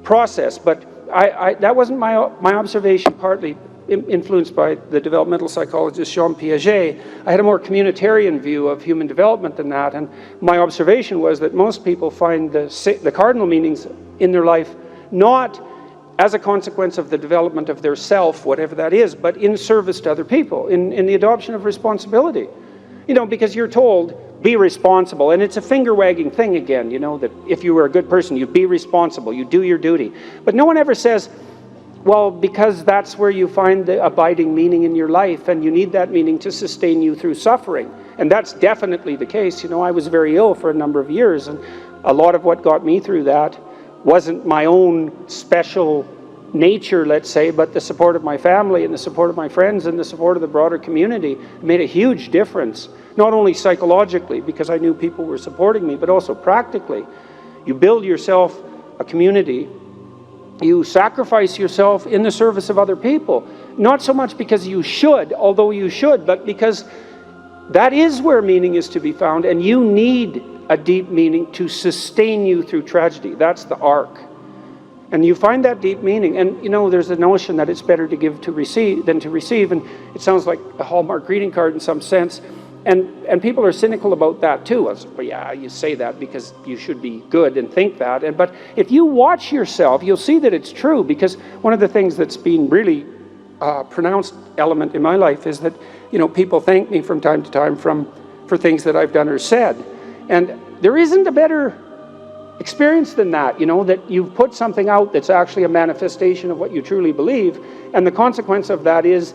process. But that wasn't my observation, partly influenced by the developmental psychologist Jean Piaget. I had a more communitarian view of human development than that, and my observation was that most people find the cardinal meanings in their life not as a consequence of the development of their self, whatever that is, but in service to other people, in the adoption of responsibility. Because you're told, be responsible, and it's a finger-wagging thing again, that if you were a good person, you be responsible, you do your duty. But no one ever says, well, because that's where you find the abiding meaning in your life, and you need that meaning to sustain you through suffering. And that's definitely the case. I was very ill for a number of years, and a lot of what got me through that wasn't my own special nature, let's say, but the support of my family and the support of my friends and the support of the broader community made a huge difference, not only psychologically, because I knew people were supporting me, but also practically. You build yourself a community. You sacrifice yourself in the service of other people, not so much because you should, although you should, but because that is where meaning is to be found, and you need a deep meaning to sustain you through tragedy. That's the arc. And you find that deep meaning, and there's a notion that it's better to give to receive than to receive, and it sounds like a Hallmark greeting card in some sense. And people are cynical about that too. Well, yeah, you say that because you should be good and think that. But if you watch yourself, you'll see that it's true, because one of the things that's been really pronounced element in my life is that, people thank me from time to time for things that I've done or said. And there isn't a better experience than that, that you've put something out that's actually a manifestation of what you truly believe, and the consequence of that is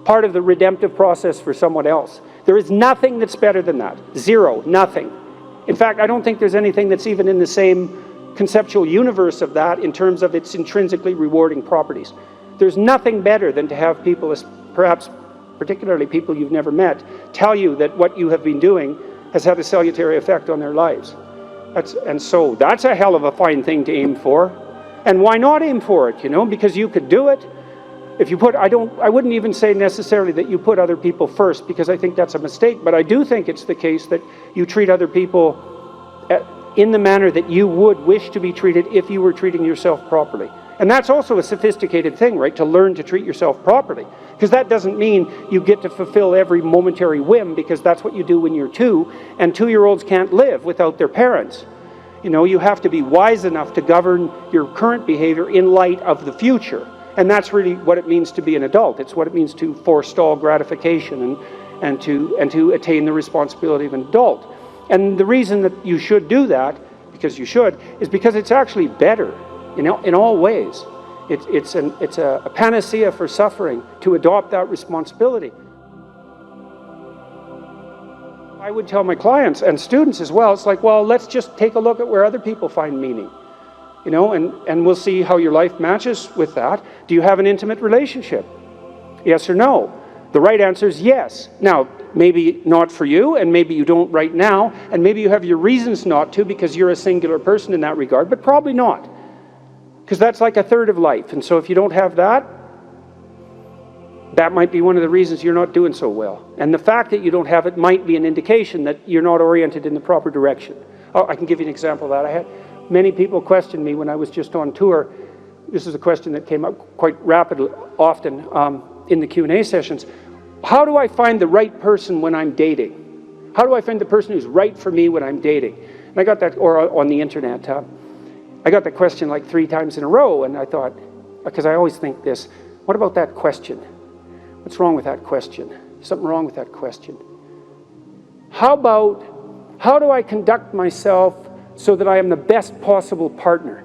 part of the redemptive process for someone else. There is nothing that's better than that. Zero, nothing. In fact, I don't think there's anything that's even in the same conceptual universe of that in terms of its intrinsically rewarding properties. There's nothing better than to have people, perhaps particularly people you've never met, tell you that what you have been doing has had a salutary effect on their lives. So that's a hell of a fine thing to aim for. And why not aim for it, because you could do it. If you put, I wouldn't even say necessarily that you put other people first, because I think that's a mistake, but I do think it's the case that you treat other people in the manner that you would wish to be treated if you were treating yourself properly. And that's also a sophisticated thing, right? To learn to treat yourself properly. Because that doesn't mean you get to fulfill every momentary whim, because that's what you do when you're 2, and 2-year-olds can't live without their parents. You have to be wise enough to govern your current behavior in light of the future. And that's really what it means to be an adult. It's what it means to forestall gratification and to attain the responsibility of an adult. And the reason that you should do that, because you should, is because it's actually better, in all ways. It's a panacea for suffering to adopt that responsibility. I would tell my clients and students as well, it's like, well, let's just take a look at where other people find meaning. And we'll see how your life matches with that. Do you have an intimate relationship? Yes or no? The right answer is yes. Now, maybe not for you, and maybe you don't right now, and maybe you have your reasons not to because you're a singular person in that regard, but probably not. Because that's like a third of life. And so if you don't have that, that might be one of the reasons you're not doing so well. And the fact that you don't have it might be an indication that you're not oriented in the proper direction. Oh, I can give you an example of that. I had many people question me when I was just on tour. This is a question that came up quite rapidly, often in the Q&A sessions. how do I find the right person when I'm dating? How do I find the person who's right for me when I'm dating? And I got that, or on the internet, I got that question like 3 times in a row, and I thought, because I always think this, what about that question? What's wrong with that question? Something wrong with that question. How do I conduct myself so that I am the best possible partner?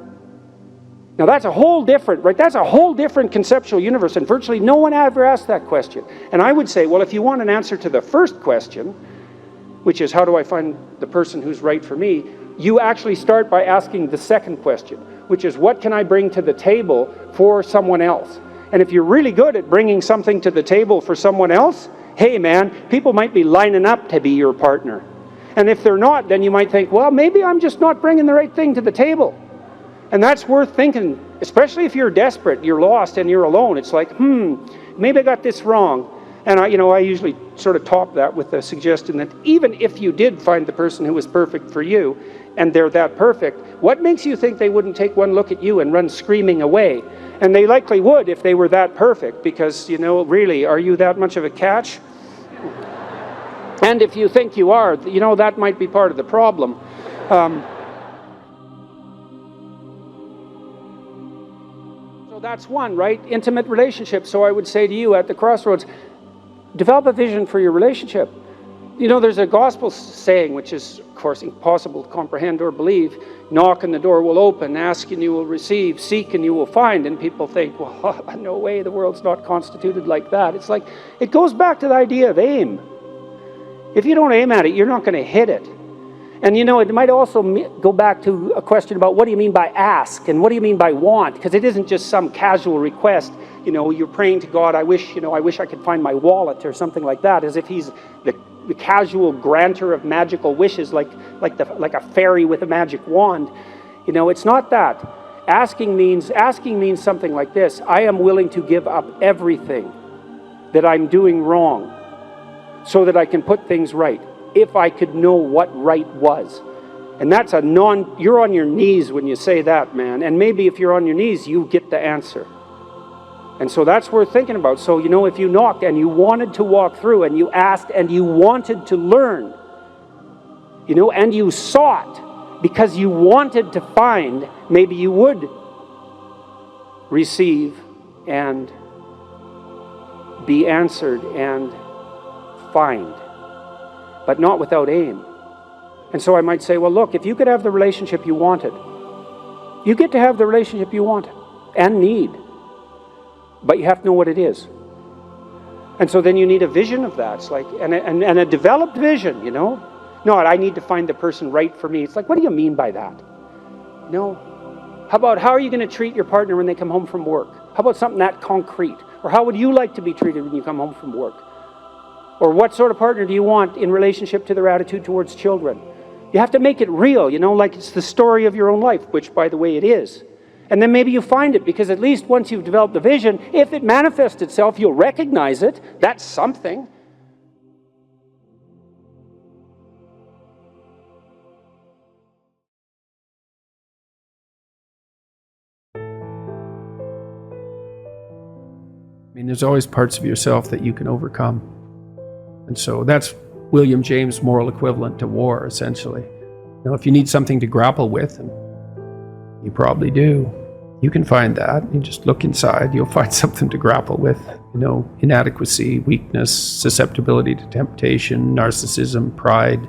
Now that's a whole different, right? That's a whole different conceptual universe, and virtually no one ever asked that question. And I would say, well, if you want an answer to the first question, which is how do I find the person who's right for me, you actually start by asking the second question, which is what can I bring to the table for someone else? And if you're really good at bringing something to the table for someone else, hey man, people might be lining up to be your partner. And if they're not, then you might think, well, maybe I'm just not bringing the right thing to the table. And that's worth thinking, especially if you're desperate, you're lost, and you're alone. It's like, maybe I got this wrong. And I usually sort of top that with the suggestion that even if you did find the person who was perfect for you, and they're that perfect, what makes you think they wouldn't take one look at you and run screaming away? And they likely would if they were that perfect, because, really, are you that much of a catch? And if you think you are, that might be part of the problem. So that's one, right? Intimate relationship. So I would say to you at the crossroads, develop a vision for your relationship. There's a gospel saying, which is, of course, impossible to comprehend or believe. Knock and the door will open, ask and you will receive, seek and you will find. And people think, well, no way, the world's not constituted like that. It's like, it goes back to the idea of aim. If you don't aim at it, you're not going to hit it. And it might also go back to a question about what do you mean by ask and what do you mean by want? Because it isn't just some casual request. You're praying to God, I wish I could find my wallet or something like that, as if he's the casual granter of magical wishes, like a fairy with a magic wand. It's not that. Asking means something like this: I am willing to give up everything that I'm doing wrong so that I can put things right, if I could know what right was. And that's you're on your knees when you say that, man. And maybe if you're on your knees, you get the answer. And so that's worth thinking about. So, if you knocked and you wanted to walk through and you asked and you wanted to learn, and you sought because you wanted to find, maybe you would receive and be answered and find, but not without aim. And so I might say, well, look, if you could have the relationship you wanted, you get to have the relationship you wanted and need. But you have to know what it is. And so then you need a vision of that. It's like, and a developed vision, Not, I need to find the person right for me. It's like, what do you mean by that? How are you going to treat your partner when they come home from work? How about something that concrete? Or how would you like to be treated when you come home from work? Or what sort of partner do you want in relationship to their attitude towards children? You have to make it real, like it's the story of your own life, which, by the way, it is. And then maybe you find it, because at least once you've developed the vision, if it manifests itself, you'll recognize it. That's something. There's always parts of yourself that you can overcome. And so that's William James' moral equivalent to war, essentially. If you need something to grapple with, and you probably do, you can find that. You just look inside, you'll find something to grapple with. Inadequacy, weakness, susceptibility to temptation, narcissism, pride,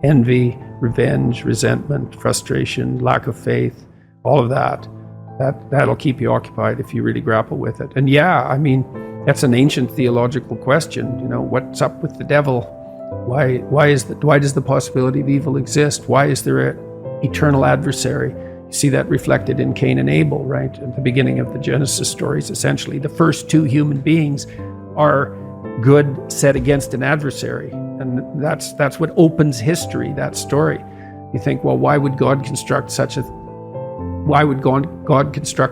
envy, revenge, resentment, frustration, lack of faith, all of that. That'll keep you occupied if you really grapple with it. And that's an ancient theological question. What's up with the devil? Why does the possibility of evil exist? Why is there an eternal adversary? You see that reflected in Cain and Abel, right? At the beginning of the Genesis stories, essentially. The first 2 human beings are good set against an adversary. And that's what opens history, that story. You think, well, why would God construct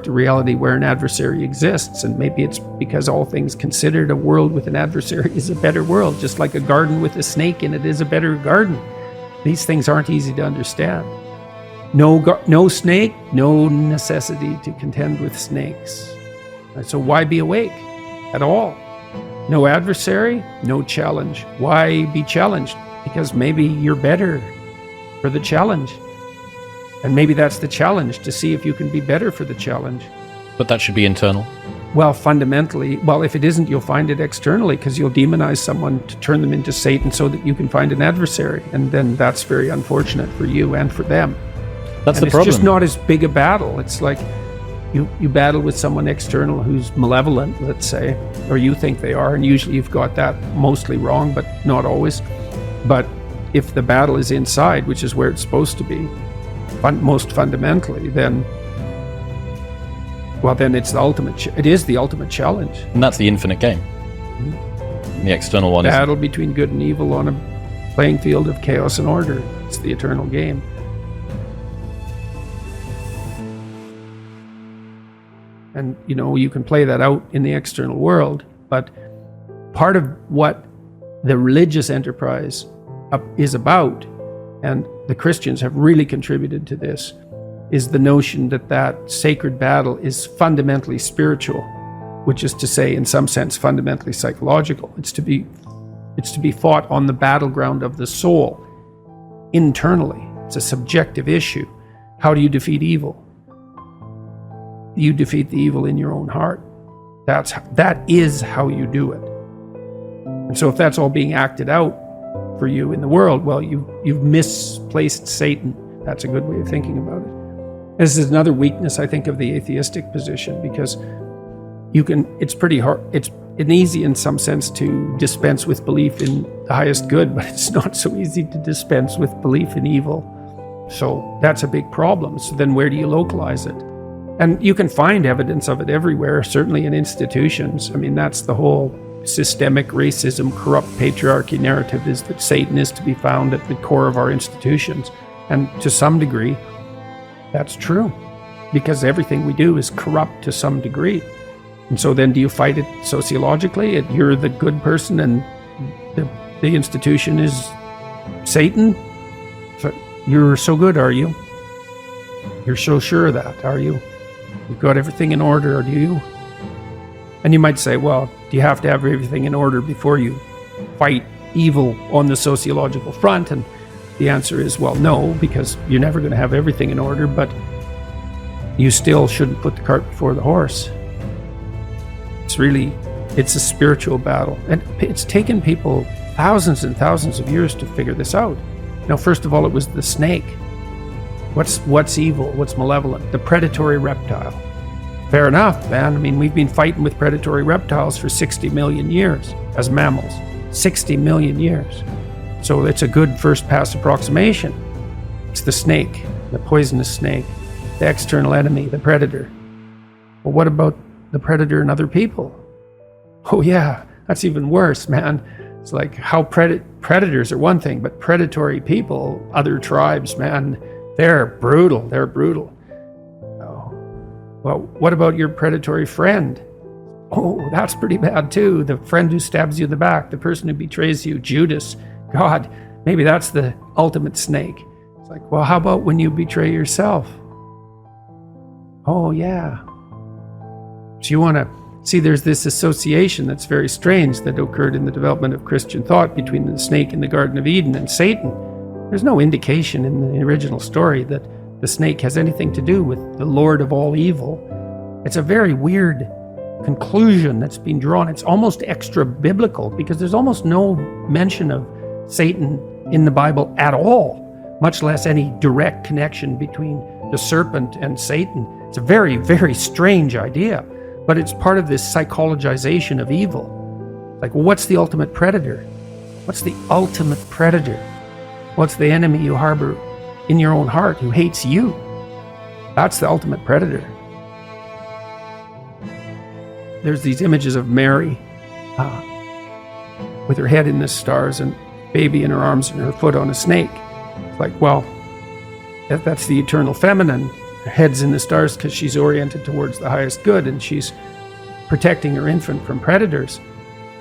a reality where an adversary exists? And maybe it's because all things considered, a world with an adversary is a better world, just like a garden with a snake in it is a better garden. These things aren't easy to understand. No snake, no necessity to contend with snakes. So why be awake at all? No adversary, no challenge. Why be challenged? Because maybe you're better for the challenge. And maybe that's the challenge, to see if you can be better for the challenge. But that should be internal. Well, fundamentally, if it isn't, you'll find it externally, because you'll demonize someone to turn them into Satan so that you can find an adversary. And then that's very unfortunate for you and for them. That's and the problem. It's just not as big a battle. It's like you battle with someone external who's malevolent, let's say, or you think they are, and usually you've got that mostly wrong, but not always. But if the battle is inside, which is where it's supposed to be, most fundamentally, then it's the ultimate. It is the ultimate challenge. And that's the infinite game. The external one is Battle between good and evil on a playing field of chaos and order. It's the eternal game. And, you can play that out in the external world, but part of what the religious enterprise is about, and the Christians have really contributed to this, is the notion that sacred battle is fundamentally spiritual, which is to say, in some sense, fundamentally psychological. It's to be fought on the battleground of the soul, internally. It's a subjective issue. How do you defeat evil? You defeat the evil in your own heart. That is how you do it. And so if that's all being acted out for you in the world, well, you've misplaced Satan. That's a good way of thinking about it. This is another weakness, I think, of the atheistic position, because it's pretty hard. It's easy in some sense to dispense with belief in the highest good, but it's not so easy to dispense with belief in evil. So that's a big problem. So then where do you localize it? And you can find evidence of it everywhere, certainly in institutions. I mean, that's the whole systemic racism, corrupt patriarchy narrative, is that Satan is to be found at the core of our institutions. And to some degree, that's true, because everything we do is corrupt to some degree. And so then do you fight it sociologically? You're the good person and the institution is Satan? So you're so good, are you? You're so sure of that, are you? You've got everything in order, do you? And you might say, well, do you have to have everything in order before you fight evil on the sociological front? And the answer is, well, no, because you're never going to have everything in order, but you still shouldn't put the cart before the horse. It's a spiritual battle. And it's taken people thousands and thousands of years to figure this out. First of all, it was the snake. What's evil? What's malevolent? The predatory reptile. Fair enough, man. I mean, we've been fighting with predatory reptiles for 60 million years as mammals. 60 million years. So it's a good first pass approximation. It's the snake, the poisonous snake, the external enemy, the predator. Well, what about the predator and other people? Oh yeah, that's even worse, man. It's like how predators are one thing, but predatory people, other tribes, man, they're brutal. Oh. Well, what about your predatory friend? Oh, that's pretty bad too. The friend who stabs you in the back, the person who betrays you, Judas. God, maybe that's the ultimate snake. It's like, well, how about when you betray yourself? Oh, yeah. So you want to see, there's this association that's very strange that occurred in the development of Christian thought between the snake in the Garden of Eden and Satan. There's no indication in the original story that the snake has anything to do with the Lord of all evil. It's a very weird conclusion that's been drawn. It's almost extra biblical, because there's almost no mention of Satan in the Bible at all, much less any direct connection between the serpent and Satan. It's a very, very strange idea, but it's part of this psychologization of evil. Like, well, what's the ultimate predator? What's the ultimate predator? What's the enemy you harbor in your own heart who hates you? That's the ultimate predator. There's these images of Mary with her head in the stars and baby in her arms and her foot on a snake. It's like, well, that's the eternal feminine. Her head's in the stars because she's oriented towards the highest good and she's protecting her infant from predators.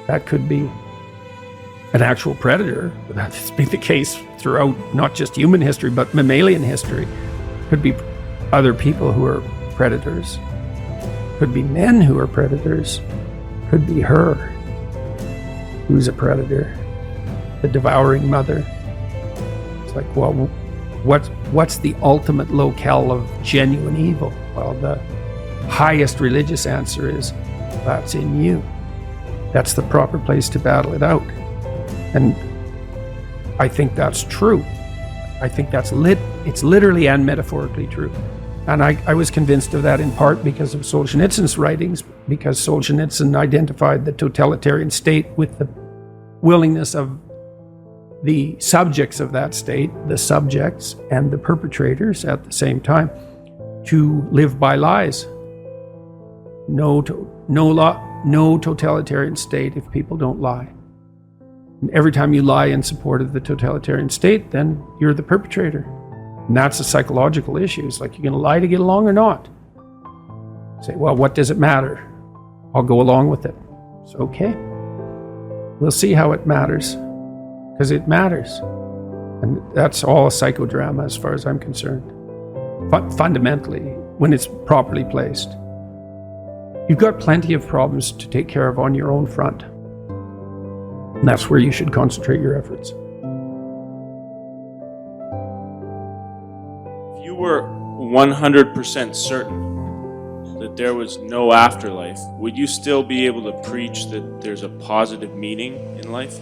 That could be an actual predator. That's been the case throughout not just human history, but mammalian history. Could be other people who are predators. Could be men who are predators. Could be her. Who's a predator? The devouring mother. It's like, well, what's the ultimate locale of genuine evil? Well, the highest religious answer is, that's in you. That's the proper place to battle it out. And I think that's true. I think it's literally and metaphorically true. And I was convinced of that in part because of Solzhenitsyn's writings, because Solzhenitsyn identified the totalitarian state with the willingness of the subjects of that state, the subjects and the perpetrators at the same time, to live by lies. No totalitarian state if people don't lie. And every time you lie in support of the totalitarian state, then you're the perpetrator. And that's a psychological issue. It's like, you're going to lie to get along or not? Say, well, what does it matter? I'll go along with it. It's okay. We'll see how it matters, because it matters. And that's all a psychodrama as far as I'm concerned. Fundamentally, when it's properly placed. You've got plenty of problems to take care of on your own front. And that's where you should concentrate your efforts. If you were 100% certain that there was no afterlife, would you still be able to preach that there's a positive meaning in life?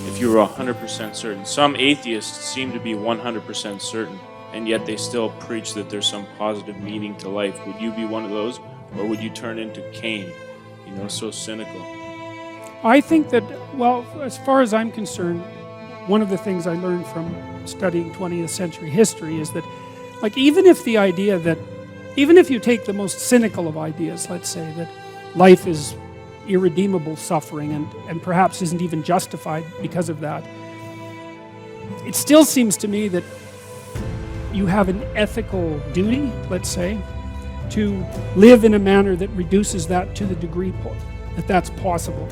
If you were 100% certain. Some atheists seem to be 100% certain, and yet they still preach that there's some positive meaning to life. Would you be one of those, or would you turn into Cain, so cynical? I think that, well, as far as I'm concerned, one of the things I learned from studying 20th century history is that, like, even if you take the most cynical of ideas, let's say that life is irredeemable suffering and perhaps isn't even justified because of that, it still seems to me that you have an ethical duty, let's say, to live in a manner that reduces that to the degree that that's possible.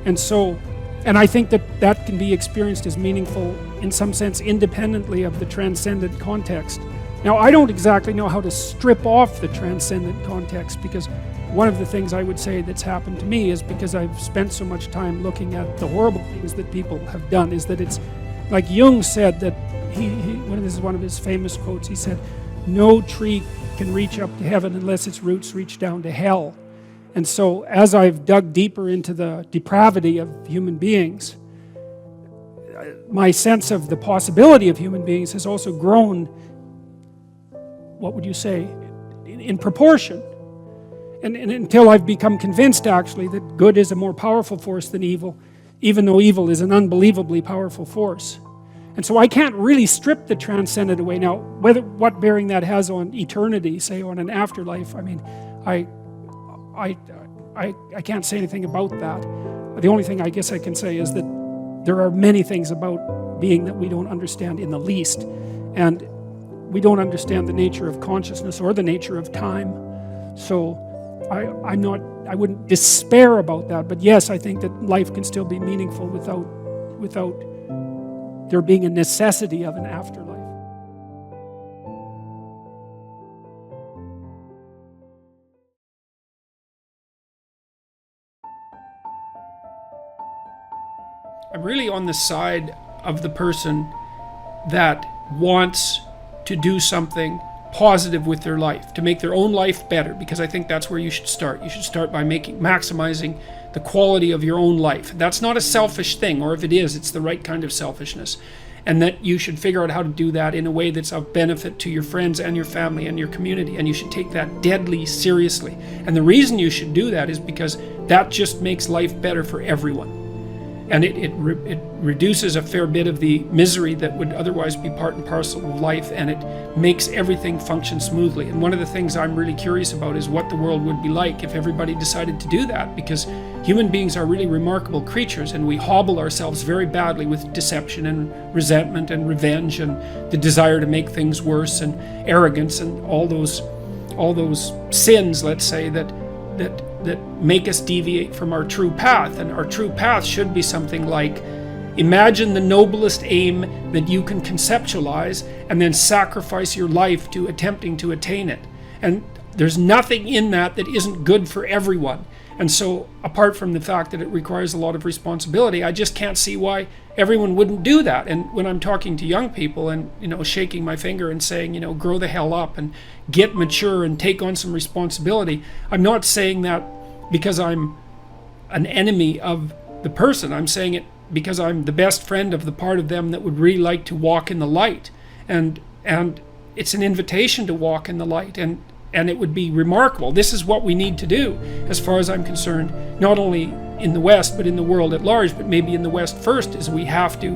And I think that can be experienced as meaningful in some sense independently of the transcendent context. Now, I don't exactly know how to strip off the transcendent context, because one of the things I would say that's happened to me is, because I've spent so much time looking at the horrible things that people have done, is that it's like Jung said that this is one of his famous quotes. He said, "No tree can reach up to heaven unless its roots reach down to hell." And so as I've dug deeper into the depravity of human beings, my sense of the possibility of human beings has also grown, what would you say, in proportion. And until I've become convinced, actually, that good is a more powerful force than evil, even though evil is an unbelievably powerful force. And so I can't really strip the transcendent away. Now, what bearing that has on eternity, say on an afterlife, I mean, I can't say anything about that. The only thing I guess I can say is that there are many things about being that we don't understand in the least. And we don't understand the nature of consciousness or the nature of time. So I wouldn't despair about that. But yes, I think that life can still be meaningful without there being a necessity of an afterlife. I'm really on the side of the person that wants to do something positive with their life, to make their own life better, because I think that's where you should start. You should start by maximizing the quality of your own life. That's not a selfish thing, or if it is, it's the right kind of selfishness. And that you should figure out how to do that in a way that's of benefit to your friends and your family and your community, and you should take that deadly seriously. And the reason you should do that is because that just makes life better for everyone. And it reduces a fair bit of the misery that would otherwise be part and parcel of life, and it makes everything function smoothly. And one of the things I'm really curious about is what the world would be like if everybody decided to do that, because human beings are really remarkable creatures, and we hobble ourselves very badly with deception and resentment and revenge and the desire to make things worse and arrogance and all those sins, let's say, that make us deviate from our true path. And our true path should be something like, imagine the noblest aim that you can conceptualize and then sacrifice your life to attempting to attain it. And there's nothing in that that isn't good for everyone. And so apart from the fact that it requires a lot of responsibility, I just can't see why everyone wouldn't do that. And when I'm talking to young people and, shaking my finger and saying, grow the hell up and get mature and take on some responsibility, I'm not saying that because I'm an enemy of the person. I'm saying it because I'm the best friend of the part of them that would really like to walk in the light. And it's an invitation to walk in the light, and it would be remarkable. This is what we need to do, as far as I'm concerned, not only in the West, but in the world at large, but maybe in the West first, is we have to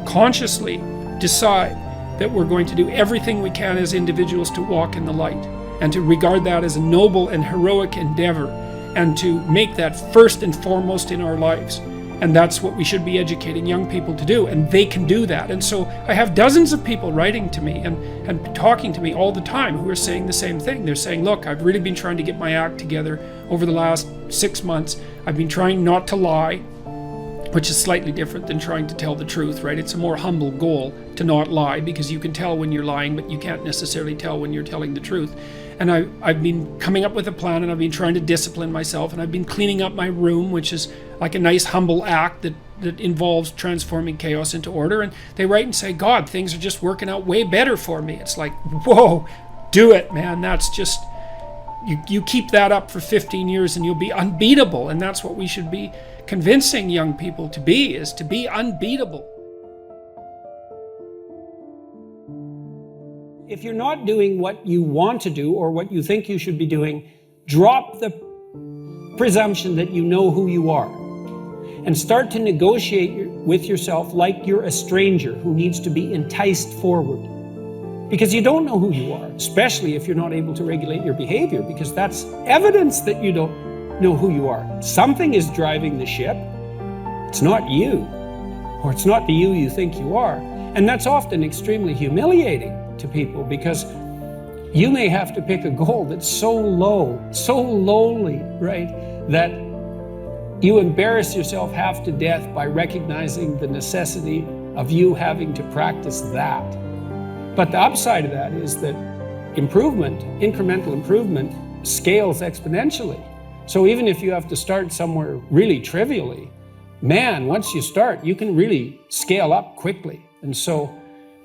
consciously decide that we're going to do everything we can as individuals to walk in the light, and to regard that as a noble and heroic endeavor, and to make that first and foremost in our lives. And that's what we should be educating young people to do, and they can do that. And so I have dozens of people writing to me and talking to me all the time who are saying the same thing. They're saying, look, I've really been trying to get my act together over the last 6 months. I've been trying not to lie, which is slightly different than trying to tell the truth, right? It's a more humble goal to not lie, because you can tell when you're lying, but you can't necessarily tell when you're telling the truth. And I've been coming up with a plan, and I've been trying to discipline myself, and I've been cleaning up my room, which is like a nice humble act that involves transforming chaos into order. And they write and say, God, things are just working out way better for me. It's like, whoa, do it, man. That's just, you keep that up for 15 years and you'll be unbeatable. And that's what we should be convincing young people to be, is to be unbeatable. If you're not doing what you want to do or what you think you should be doing, drop the presumption that you know who you are and start to negotiate with yourself like you're a stranger who needs to be enticed forward. Because you don't know who you are, especially if you're not able to regulate your behavior, because that's evidence that you don't know who you are. Something is driving the ship. It's not you, or it's not the you think you are. And that's often extremely humiliating to people, because you may have to pick a goal that's so low, so lowly, right, that you embarrass yourself half to death by recognizing the necessity of you having to practice that. But the upside of that is that improvement, incremental improvement, scales exponentially. So even if you have to start somewhere really trivially, man, once you start, you can really scale up quickly. And so,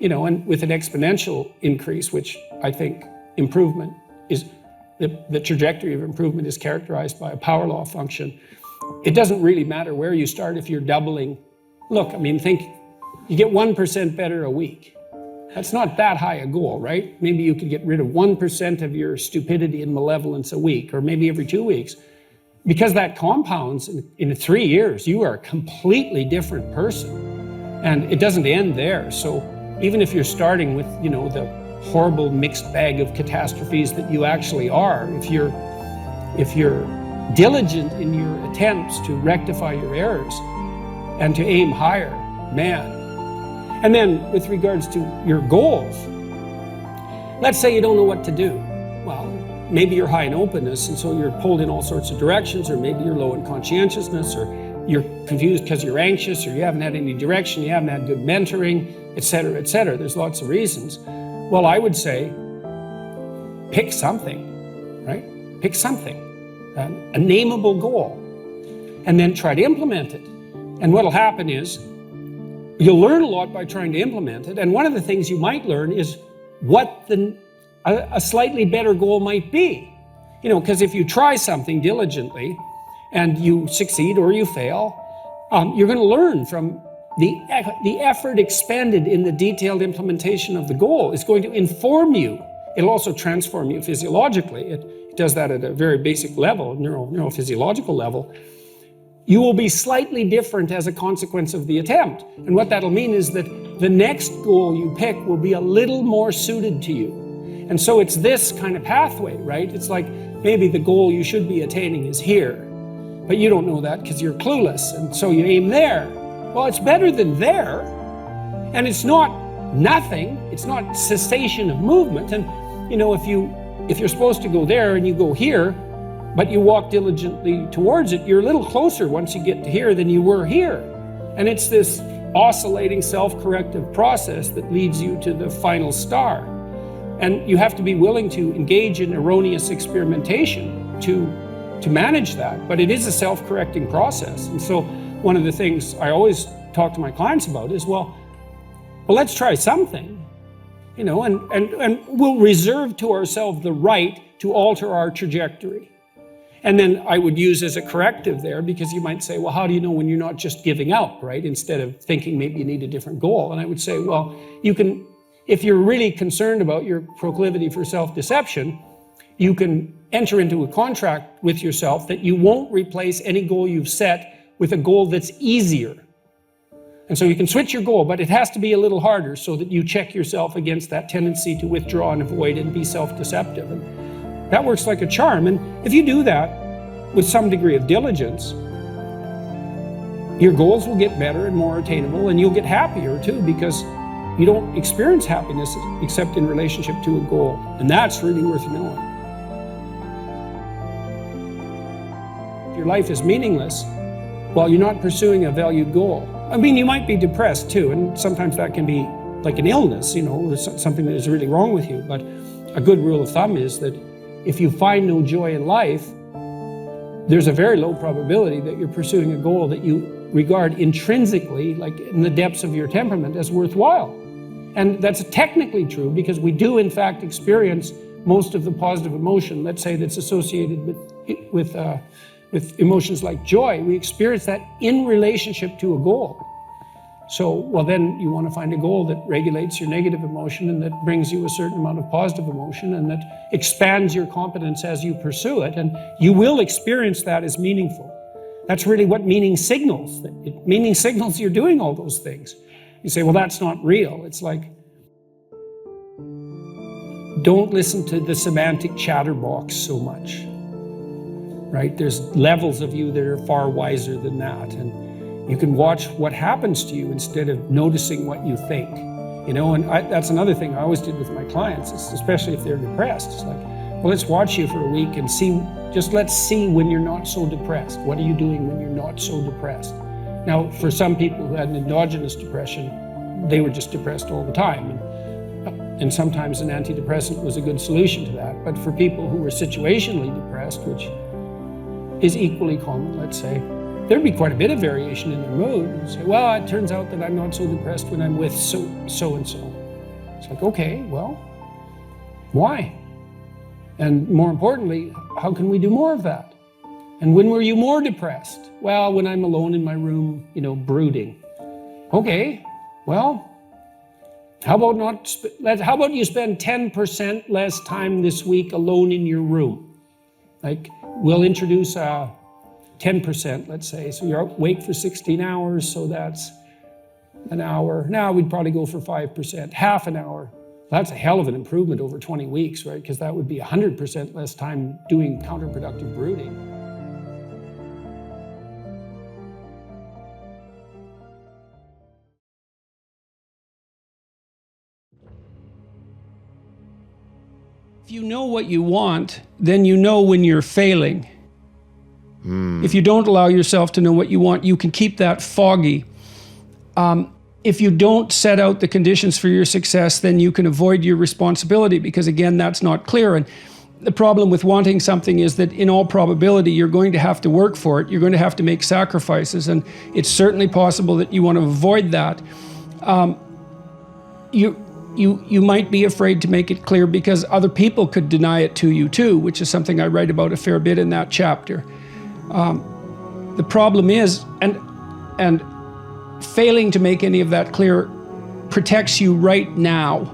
and with an exponential increase, which I think improvement is, the trajectory of improvement is characterized by a power law function. It doesn't really matter where you start if you're doubling. Look, think you get 1% better a week. That's not that high a goal, right? Maybe you could get rid of 1% of your stupidity and malevolence a week, or maybe every 2 weeks. Because that compounds in 3 years, you are a completely different person. And it doesn't end there. So even if you're starting with, the horrible mixed bag of catastrophes that you actually are, if you're diligent in your attempts to rectify your errors and to aim higher, man. And then with regards to your goals, let's say you don't know what to do. Well, maybe you're high in openness, and so you're pulled in all sorts of directions, or maybe you're low in conscientiousness, or you're confused because you're anxious, or you haven't had any direction, you haven't had good mentoring, etc., etc. There's lots of reasons. Well, I would say, pick something, right? Pick something, a nameable goal, and then try to implement it. And what'll happen is, you'll learn a lot by trying to implement it. And one of the things you might learn is what a slightly better goal might be. Because if you try something diligently and you succeed or you fail, you're going to learn from the effort expended in the detailed implementation of the goal is going to inform you. It'll also transform you physiologically. It does that at a very basic level, neurophysiological level. You will be slightly different as a consequence of the attempt. And what that'll mean is that the next goal you pick will be a little more suited to you. And so it's this kind of pathway, right? It's like maybe the goal you should be attaining is here, but you don't know that because you're clueless. And so you aim there. Well, it's better than there. And it's not nothing. It's not cessation of movement. And, if you're supposed to go there and you go here, but you walk diligently towards it, you're a little closer once you get to here than you were here. And it's this oscillating self-corrective process that leads you to the final star. And you have to be willing to engage in erroneous experimentation to to manage that, but it is a self-correcting process. And so one of the things I always talk to my clients about is, well, let's try something, you know, and we'll reserve to ourselves the right to alter our trajectory. And then I would use as a corrective there, because you might say, well, how do you know when you're not just giving up, right? Instead of thinking maybe you need a different goal. And I would say, well, you can, if you're really concerned about your proclivity for self-deception, you can enter into a contract with yourself that you won't replace any goal you've set with a goal that's easier. And so you can switch your goal, but it has to be a little harder so that you check yourself against that tendency to withdraw and avoid and be self-deceptive. And that works like a charm. And if you do that with some degree of diligence, your goals will get better and more attainable, and you'll get happier too, because you don't experience happiness except in relationship to a goal. And that's really worth knowing. Your life is meaningless while you're not pursuing a valued goal. I mean, you might be depressed too, and sometimes that can be like an illness, you know, something that is really wrong with you. But a good rule of thumb is that if you find no joy in life, there's a very low probability that you're pursuing a goal that you regard intrinsically, like in the depths of your temperament, as worthwhile. And that's technically true, because we do in fact experience most of the positive emotion, let's say, that's associated with emotions like joy. We experience that in relationship to a goal. So, well, then you want to find a goal that regulates your negative emotion and that brings you a certain amount of positive emotion and that expands your competence as you pursue it. And you will experience that as meaningful. That's really what meaning signals. Meaning signals you're doing all those things. You say, well, that's not real. It's like, don't listen to the semantic chatterbox so much. Right? There's levels of you that are far wiser than that. And you can watch what happens to you instead of noticing what you think. You know, and that's another thing I always did with my clients, especially if they're depressed. It's like, well, let's watch you for a week and see, let's see when you're not so depressed. What are you doing when you're not so depressed? Now, for some people who had an endogenous depression, they were just depressed all the time. And sometimes an antidepressant was a good solution to that. But for people who were situationally depressed, which is equally common, let's say, there'd be quite a bit of variation in their mood. And say, well, it turns out that I'm not so depressed when I'm with so-and-so. It's like, okay, well, why? And more importantly, how can we do more of that? And when were you more depressed? Well, when I'm alone in my room, you know, brooding. Okay, well, how about you spend 10% less time this week alone in your room? Like, we'll introduce 10%, let's say. So you're awake for 16 hours, so that's an hour. Now we'd probably go for 5%, half an hour. That's a hell of an improvement over 20 weeks, right? Because that would be 100% less time doing counterproductive brooding. If you know what you want, then you know when you're failing. If you don't allow yourself to know what you want, you can keep that foggy. If you don't set out the conditions for your success, then you can avoid your responsibility, because again, that's not clear. And the problem with wanting something is that in all probability, you're going to have to work for it. You're going to have to make sacrifices. And it's certainly possible that you want to avoid that. You might be afraid to make it clear because other people could deny it to you too, which is something I write about a fair bit in that chapter. The problem is, and failing to make any of that clear protects you right now,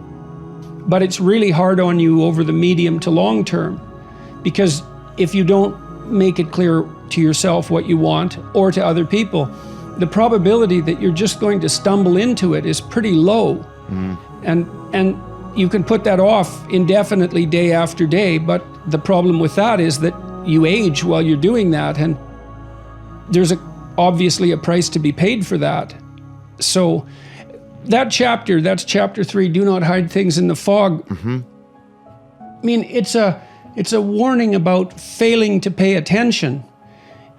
but it's really hard on you over the medium to long term, because if you don't make it clear to yourself what you want or to other people, the probability that you're just going to stumble into it is pretty low. And you can put that off indefinitely day after day, but the problem with that is that you age while you're doing that, and there's obviously a price to be paid for that. So that's chapter 3, do not hide things in the fog. I mean, it's a warning about failing to pay attention.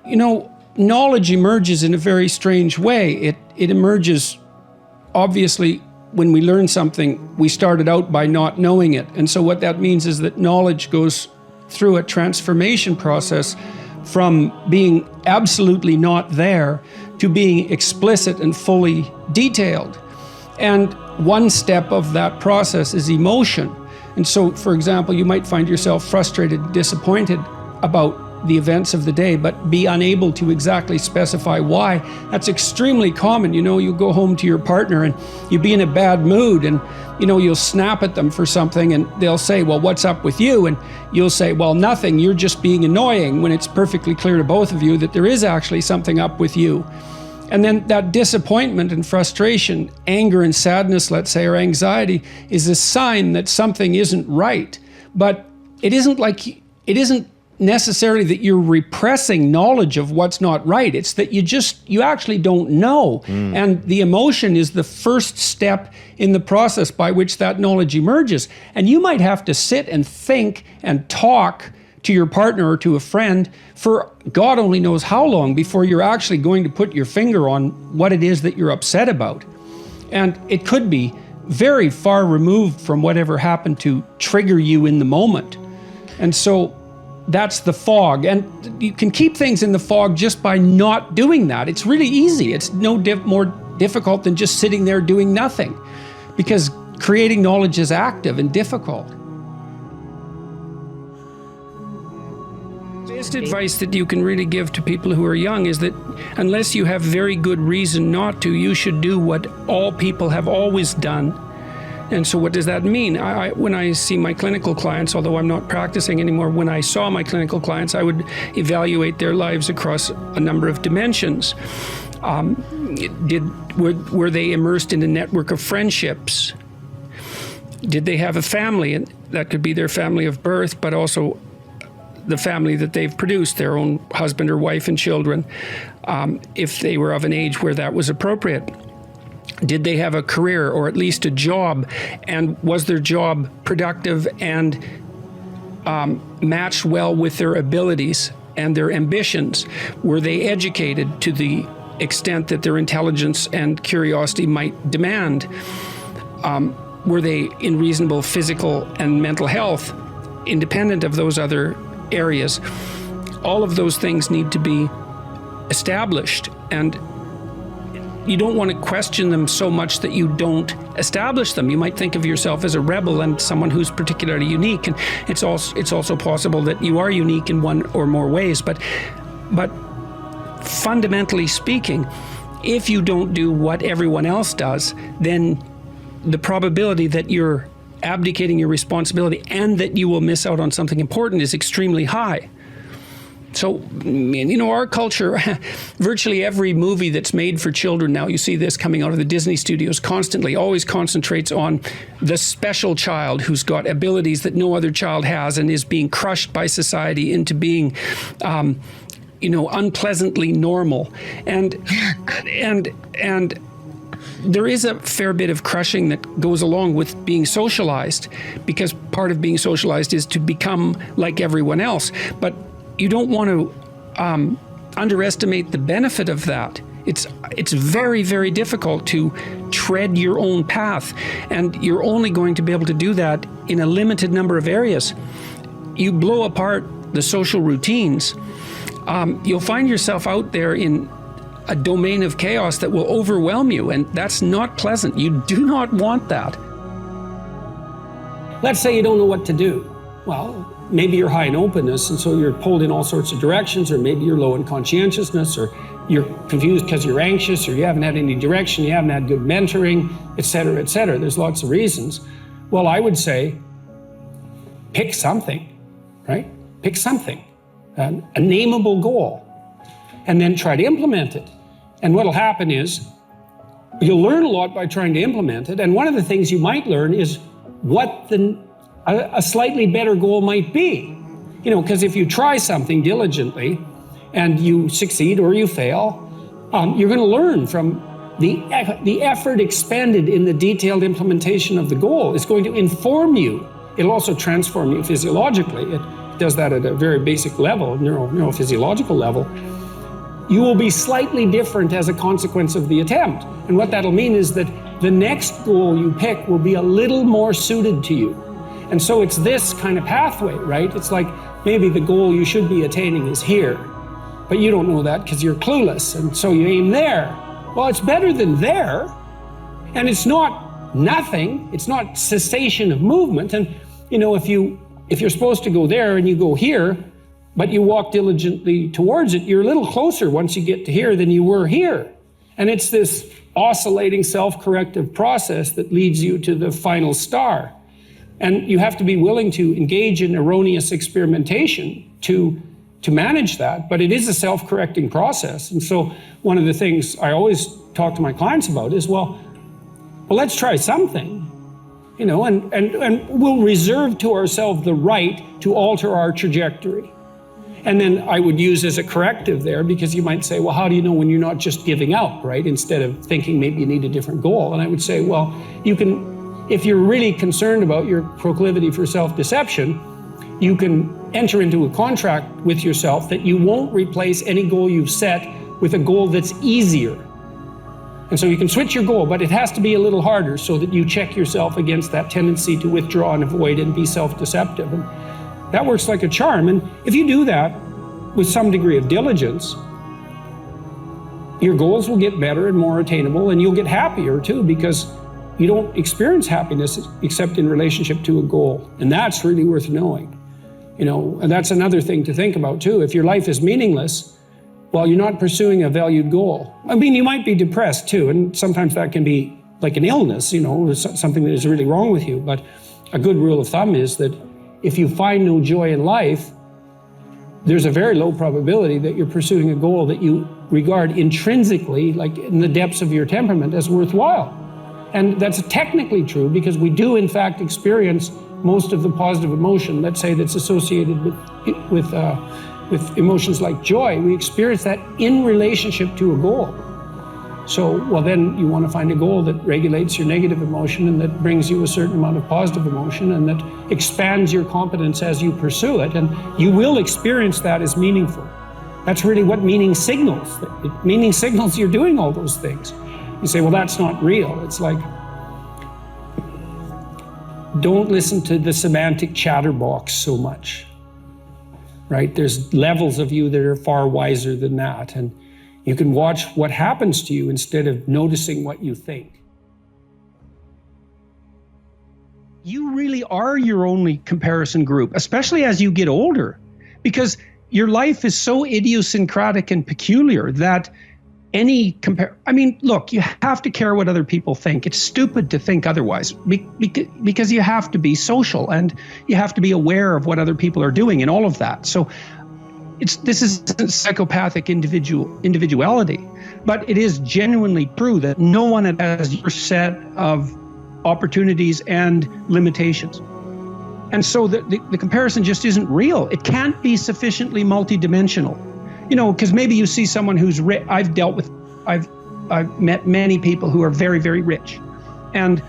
You know, knowledge emerges in a very strange way. It emerges, obviously, when we learn something, we started out by not knowing it. And so what that means is that knowledge goes through a transformation process from being absolutely not there to being explicit and fully detailed. And one step of that process is emotion. And so, for example, you might find yourself frustrated, disappointed about the events of the day, but be unable to exactly specify why. That's extremely common. You know, you go home to your partner and you be in a bad mood, and you know, you'll snap at them for something and they'll say, well, what's up with you? And you'll say, well, nothing, you're just being annoying, when it's perfectly clear to both of you that there is actually something up with you. And then that disappointment and frustration, anger and sadness, let's say, or anxiety, is a sign that something isn't right. But it isn't necessarily that you're repressing knowledge of what's not right. It's that you actually don't know. And the emotion is the first step in the process by which that knowledge emerges. And you might have to sit and think and talk to your partner or to a friend for God only knows how long before you're actually going to put your finger on what it is that you're upset about. And it could be very far removed from whatever happened to trigger you in the moment. And so that's the fog. And you can keep things in the fog just by not doing that. It's really easy. It's no more difficult than just sitting there doing nothing, because creating knowledge is active and difficult. The best advice that you can really give to people who are young is that unless you have very good reason not to, you should do what all people have always done. And so what does that mean? When I see my clinical clients, although I'm not practicing anymore, when I saw my clinical clients, I would evaluate their lives across a number of dimensions. Were they immersed in a network of friendships? Did they have a family? And that could be their family of birth, but also the family that they've produced, their own husband or wife and children, if they were of an age where that was appropriate. Did they have a career or at least a job? And was their job productive and matched well with their abilities and their ambitions? Were they educated to the extent that their intelligence and curiosity might demand? Were they in reasonable physical and mental health, independent of those other areas? All of those things need to be established, and you don't want to question them so much that you don't establish them. You might think of yourself as a rebel and someone who's particularly unique, and it's also possible that you are unique in one or more ways, but fundamentally speaking, if you don't do what everyone else does, then the probability that you're abdicating your responsibility and that you will miss out on something important is extremely high. So, you know, our culture, virtually every movie that's made for children now, you see this coming out of the Disney studios constantly, always concentrates on the special child who's got abilities that no other child has and is being crushed by society into being, unpleasantly normal. And there is a fair bit of crushing that goes along with being socialized, because part of being socialized is to become like everyone else. But you don't want to underestimate the benefit of that. It's very, very difficult to tread your own path, and you're only going to be able to do that in a limited number of areas. You blow apart the social routines, you'll find yourself out there in a domain of chaos that will overwhelm you, and that's not pleasant. You do not want that. Let's say you don't know what to do. Well, maybe you're high in openness, and so you're pulled in all sorts of directions, or maybe you're low in conscientiousness, or you're confused because you're anxious, or you haven't had any direction, you haven't had good mentoring, et cetera, et cetera. There's lots of reasons. Well, I would say, pick something, right? Pick something, a nameable goal, and then try to implement it. And what'll happen is, you'll learn a lot by trying to implement it, and one of the things you might learn is what a slightly better goal might be. Because if you try something diligently and you succeed or you fail, you're going to learn from the effort expended in the detailed implementation of the goal is going to inform you. It'll also transform you physiologically. It does that at a very basic level, neurophysiological level. You will be slightly different as a consequence of the attempt. And what that'll mean is that the next goal you pick will be a little more suited to you. And so it's this kind of pathway, right? It's like maybe the goal you should be attaining is here, but you don't know that because you're clueless, and so you aim there. Well, it's better than there, and it's not nothing. It's not cessation of movement. And you know, if you're supposed to go there and you go here, but you walk diligently towards it, you're a little closer once you get to here than you were here. And it's this oscillating self-corrective process that leads you to the final star. And you have to be willing to engage in erroneous experimentation to manage that, but it is a self-correcting process. And so one of the things I always talk to my clients about is, well, let's try something, you know, and we'll reserve to ourselves the right to alter our trajectory. And then I would use as a corrective there, because you might say, well, how do you know when you're not just giving up, right? Instead of thinking maybe you need a different goal. And I would say, well, you can, if you're really concerned about your proclivity for self-deception, you can enter into a contract with yourself that you won't replace any goal you've set with a goal that's easier. And so you can switch your goal, but it has to be a little harder so that you check yourself against that tendency to withdraw and avoid and be self-deceptive. And that works like a charm. And if you do that with some degree of diligence, your goals will get better and more attainable, and you'll get happier too, because you don't experience happiness except in relationship to a goal. And that's really worth knowing. You know, and that's another thing to think about too. If your life is meaningless, well, you're not pursuing a valued goal. I mean, you might be depressed too, and sometimes that can be like an illness, you know, something that is really wrong with you. But a good rule of thumb is that if you find no joy in life, there's a very low probability that you're pursuing a goal that you regard intrinsically, like in the depths of your temperament, as worthwhile. And that's technically true, because we do in fact experience most of the positive emotion, let's say, that's associated with emotions like joy. We experience that in relationship to a goal. So, well, then you want to find a goal that regulates your negative emotion and that brings you a certain amount of positive emotion and that expands your competence as you pursue it. And you will experience that as meaningful. That's really what meaning signals. Meaning signals you're doing all those things. You say, well, that's not real. It's like, don't listen to the semantic chatterbox so much, right? There's levels of you that are far wiser than that. And you can watch what happens to you instead of noticing what you think. You really are your only comparison group, especially as you get older, because your life is so idiosyncratic and peculiar that I mean, look, you have to care what other people think. It's stupid to think otherwise, because you have to be social and you have to be aware of what other people are doing and all of that. So this is psychopathic individuality, but it is genuinely true that no one has your set of opportunities and limitations. And so the comparison just isn't real. It can't be sufficiently multidimensional. You know, because maybe you see someone who's rich. I've met many people who are very, very rich. And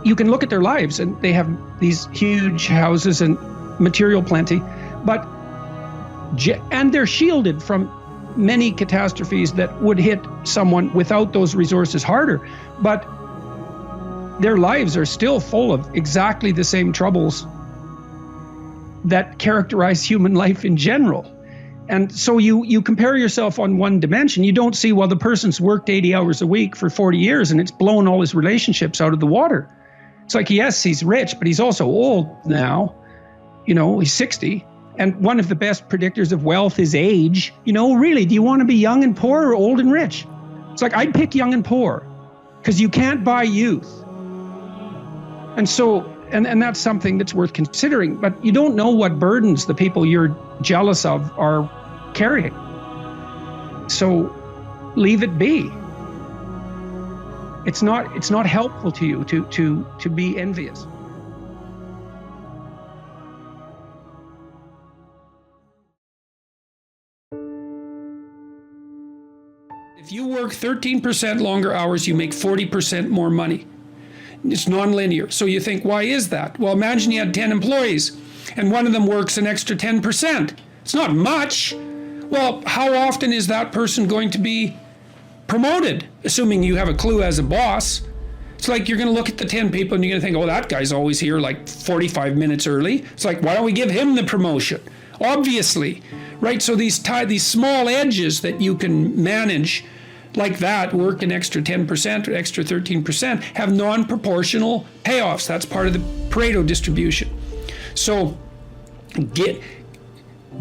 you can look at their lives and they have these huge houses and material plenty, and they're shielded from many catastrophes that would hit someone without those resources harder. But their lives are still full of exactly the same troubles that characterize human life in general. And so you compare yourself on one dimension. You don't see, well, the person's worked 80 hours a week for 40 years and it's blown all his relationships out of the water. It's like, yes, he's rich, but he's also old now. You know, he's 60. And one of the best predictors of wealth is age. You know, really, do you want to be young and poor or old and rich? It's like, I'd pick young and poor because you can't buy youth. And so, and that's something that's worth considering, but you don't know what burdens the people you're jealous of are carrying. So leave it be. It's not helpful to you to be envious. If you work 13% longer hours, you make 40% more money. It's nonlinear. So you think, why is that? Well, imagine you had 10 employees and one of them works an extra 10%. It's not much. Well, how often is that person going to be promoted? Assuming you have a clue as a boss. It's like you're going to look at the 10 people and you're going to think, oh, that guy's always here like 45 minutes early. It's like, why don't we give him the promotion? Obviously, right? So these small edges that you can manage like that, work an extra 10% or extra 13%, have non-proportional payoffs. That's part of the Pareto distribution. So get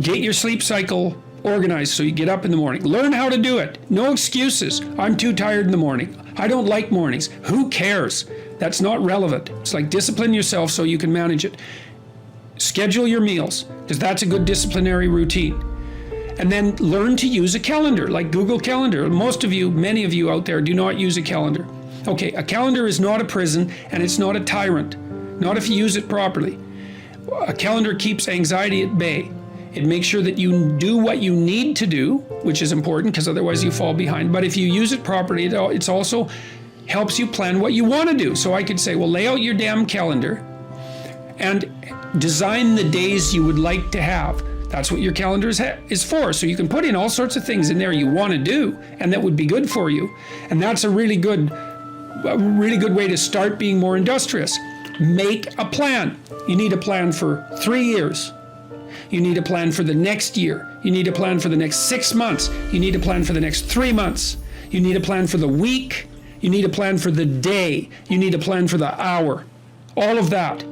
your sleep cycle organized so you get up in the morning. Learn how to do it. No excuses. I'm too tired in the morning. I don't like mornings. Who cares? That's not relevant. It's like discipline yourself so you can manage it. Schedule your meals, because that's a good disciplinary routine. And then learn to use a calendar, like Google Calendar. Most of you, many of you out there, do not use a calendar. Okay, a calendar is not a prison, and it's not a tyrant. Not if you use it properly. A calendar keeps anxiety at bay. It makes sure that you do what you need to do, which is important because otherwise you fall behind. But if you use it properly, it also helps you plan what you want to do. So I could say, well, lay out your damn calendar and design the days you would like to have. That's what your calendar is for. So you can put in all sorts of things in there you want to do and that would be good for you. And that's a really good way to start being more industrious. Make a plan. You need a plan for 3 years. You need a plan for the next year. You need a plan for the next 6 months. You need a plan for the next 3 months. You need a plan for the week. You need a plan for the day. You need a plan for the hour. All of that.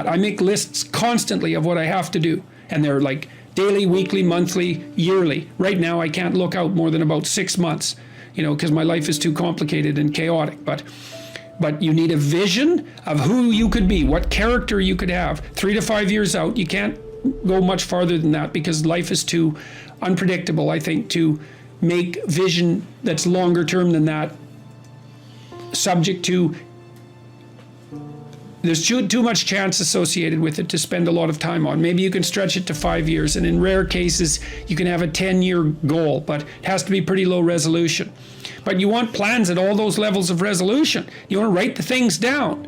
I make lists constantly of what I have to do. And they're like daily, weekly, monthly, yearly. Right now, I can't look out more than about 6 months, because my life is too complicated and chaotic. But you need a vision of who you could be, what character you could have. 3 to 5 years out, you can't go much farther than that because life is too unpredictable, I think, to make vision that's longer term than that subject to, there's too much chance associated with it to spend a lot of time on. Maybe you can stretch it to 5 years, and in rare cases, you can have a 10-year goal, but it has to be pretty low resolution. But you want plans at all those levels of resolution. You want to write the things down.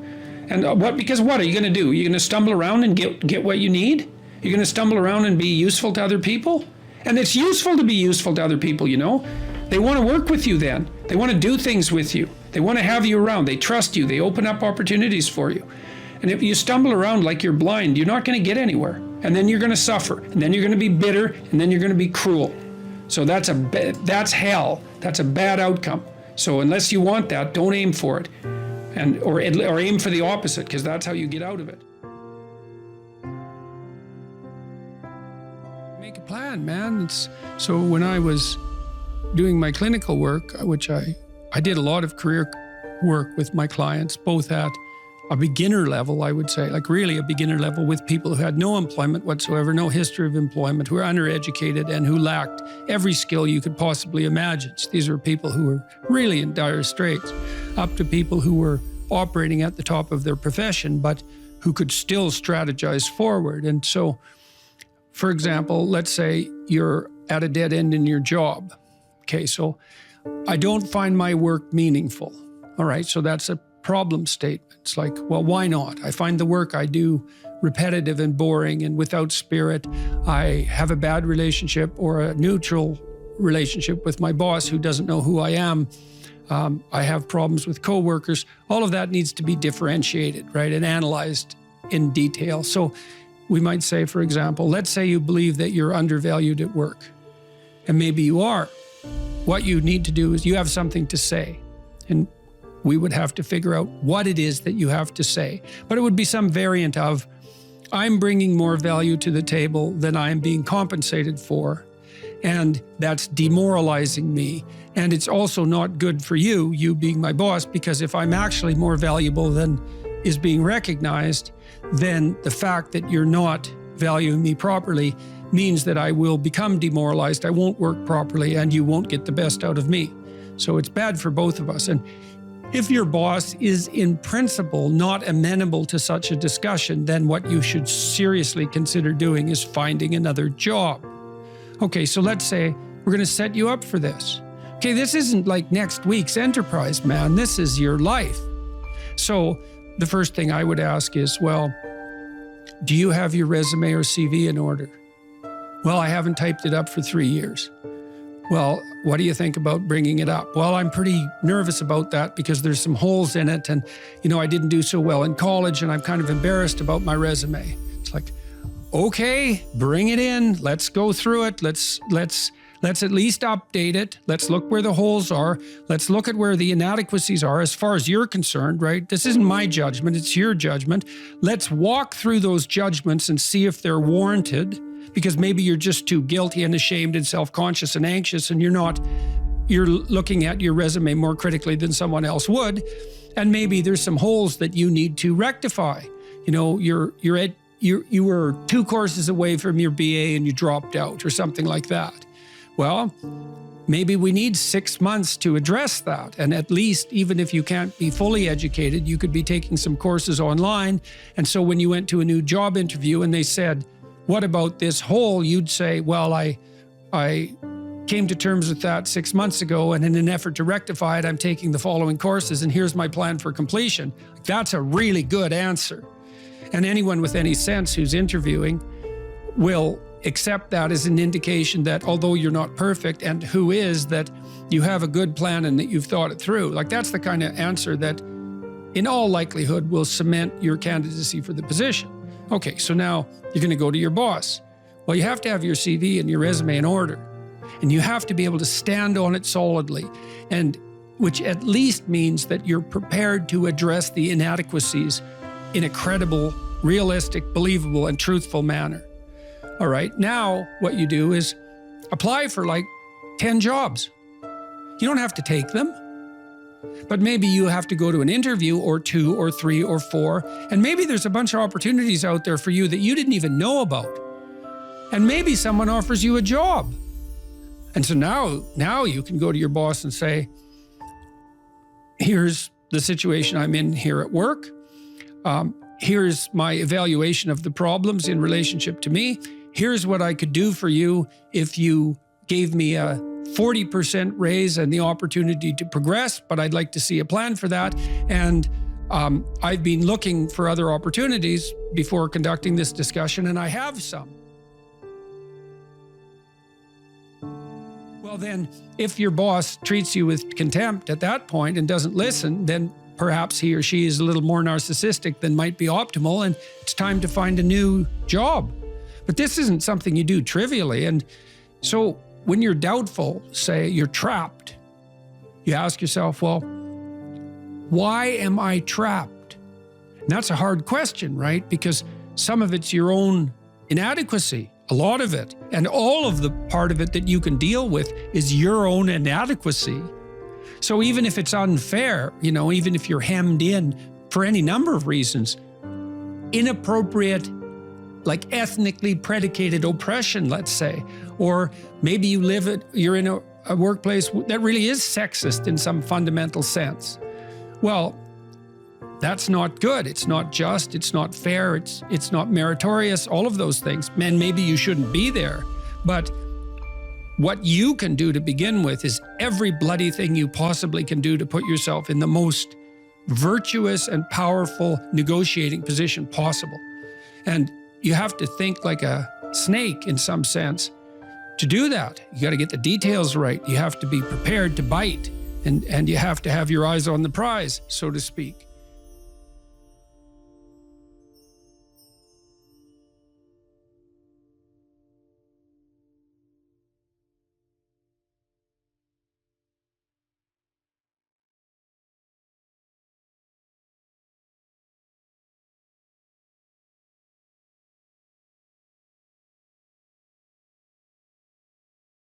And because what are you going to do? You're going to stumble around and get what you need? You're going to stumble around and be useful to other people? And it's useful to be useful to other people, They want to work with you then. They want to do things with you. They want to have you around. They trust you. They open up opportunities for you. And if you stumble around like you're blind, you're not going to get anywhere. And then you're going to suffer. And then you're going to be bitter. And then you're going to be cruel. So that's hell. That's a bad outcome. So unless you want that, don't aim for it. Or aim for the opposite, because that's how you get out of it. Make a plan, man. So when I was doing my clinical work, which I did a lot of career work with my clients, both at a beginner level, I would say, like really a beginner level, with people who had no employment whatsoever, no history of employment, who were undereducated and who lacked every skill you could possibly imagine. So these were people who were really in dire straits, up to people who were operating at the top of their profession, but who could still strategize forward. And so, for example, let's say you're at a dead end in your job. Okay, so I don't find my work meaningful. All right, so that's a problem statement. It's like, well, why not? I find the work I do repetitive and boring and without spirit. I have a bad relationship or a neutral relationship with my boss who doesn't know who I am. I have problems with coworkers. All of that needs to be differentiated, right, and analyzed in detail. So we might say, for example, let's say you believe that you're undervalued at work, and maybe you are. What you need to do is you have something to say, and we would have to figure out what it is that you have to say. But it would be some variant of, I'm bringing more value to the table than I am being compensated for, and that's demoralizing me. And it's also not good for you being my boss, because if I'm actually more valuable than is being recognized, then the fact that you're not valuing me properly means that I will become demoralized, I won't work properly, and you won't get the best out of me. So it's bad for both of us. And if your boss is in principle not amenable to such a discussion, then what you should seriously consider doing is finding another job. Okay, so let's say we're going to set you up for this. Okay, this isn't like next week's enterprise, man. This is your life. So the first thing I would ask is, well, do you have your resume or CV in order? Well, I haven't typed it up for 3 years. Well, what do you think about bringing it up? Well, I'm pretty nervous about that because there's some holes in it. And, I didn't do so well in college and I'm kind of embarrassed about my resume. It's like, okay, bring it in. Let's go through it. Let's at least update it. Let's look where the holes are. Let's look at where the inadequacies are as far as you're concerned, right? This isn't my judgment, it's your judgment. Let's walk through those judgments and see if they're warranted, because maybe you're just too guilty and ashamed and self-conscious and anxious and you're looking at your resume more critically than someone else would. And maybe there's some holes that you need to rectify. You were 2 courses away from your BA and you dropped out or something like that. Well, maybe we need 6 months to address that. And at least, even if you can't be fully educated, you could be taking some courses online. And so when you went to a new job interview and they said, what about this hole? You'd say, well, I came to terms with that 6 months ago, and in an effort to rectify it, I'm taking the following courses, and here's my plan for completion. That's a really good answer. And anyone with any sense who's interviewing will accept that as an indication that although you're not perfect, and who is, that you have a good plan and that you've thought it through. Like, that's the kind of answer that in all likelihood will cement your candidacy for the position. Okay, so now you're going to go to your boss. Well, you have to have your CV and your resume in order, and you have to be able to stand on it solidly, and which at least means that you're prepared to address the inadequacies in a credible, realistic, believable, and truthful manner. All right, now what you do is apply for like 10 jobs. You don't have to take them, but maybe you have to go to an interview or 2 or 3 or 4, and maybe there's a bunch of opportunities out there for you that you didn't even know about. And maybe someone offers you a job. And so now you can go to your boss and say, here's the situation I'm in here at work. Here's my evaluation of the problems in relationship to me. Here's what I could do for you if you gave me a 40% raise and the opportunity to progress, but I'd like to see a plan for that. And I've been looking for other opportunities before conducting this discussion, and I have some. Well, then, if your boss treats you with contempt at that point and doesn't listen, then perhaps he or she is a little more narcissistic than might be optimal, and it's time to find a new job. But this isn't something you do trivially. And so when you're doubtful, say you're trapped, you ask yourself, well, why am I trapped? And that's a hard question, right? Because some of it's your own inadequacy, a lot of it. And all of the part of it that you can deal with is your own inadequacy. So even if it's unfair, even if you're hemmed in for any number of reasons, inappropriate, like ethnically predicated oppression, let's say, or maybe you're in a workplace that really is sexist in some fundamental sense. Well, that's not good. It's not just, it's not fair, it's not meritorious, all of those things. And maybe you shouldn't be there. But what you can do to begin with is every bloody thing you possibly can do to put yourself in the most virtuous and powerful negotiating position possible. And you have to think like a snake in some sense to do that. You got to get the details right. You have to be prepared to bite, and you have to have your eyes on the prize, so to speak.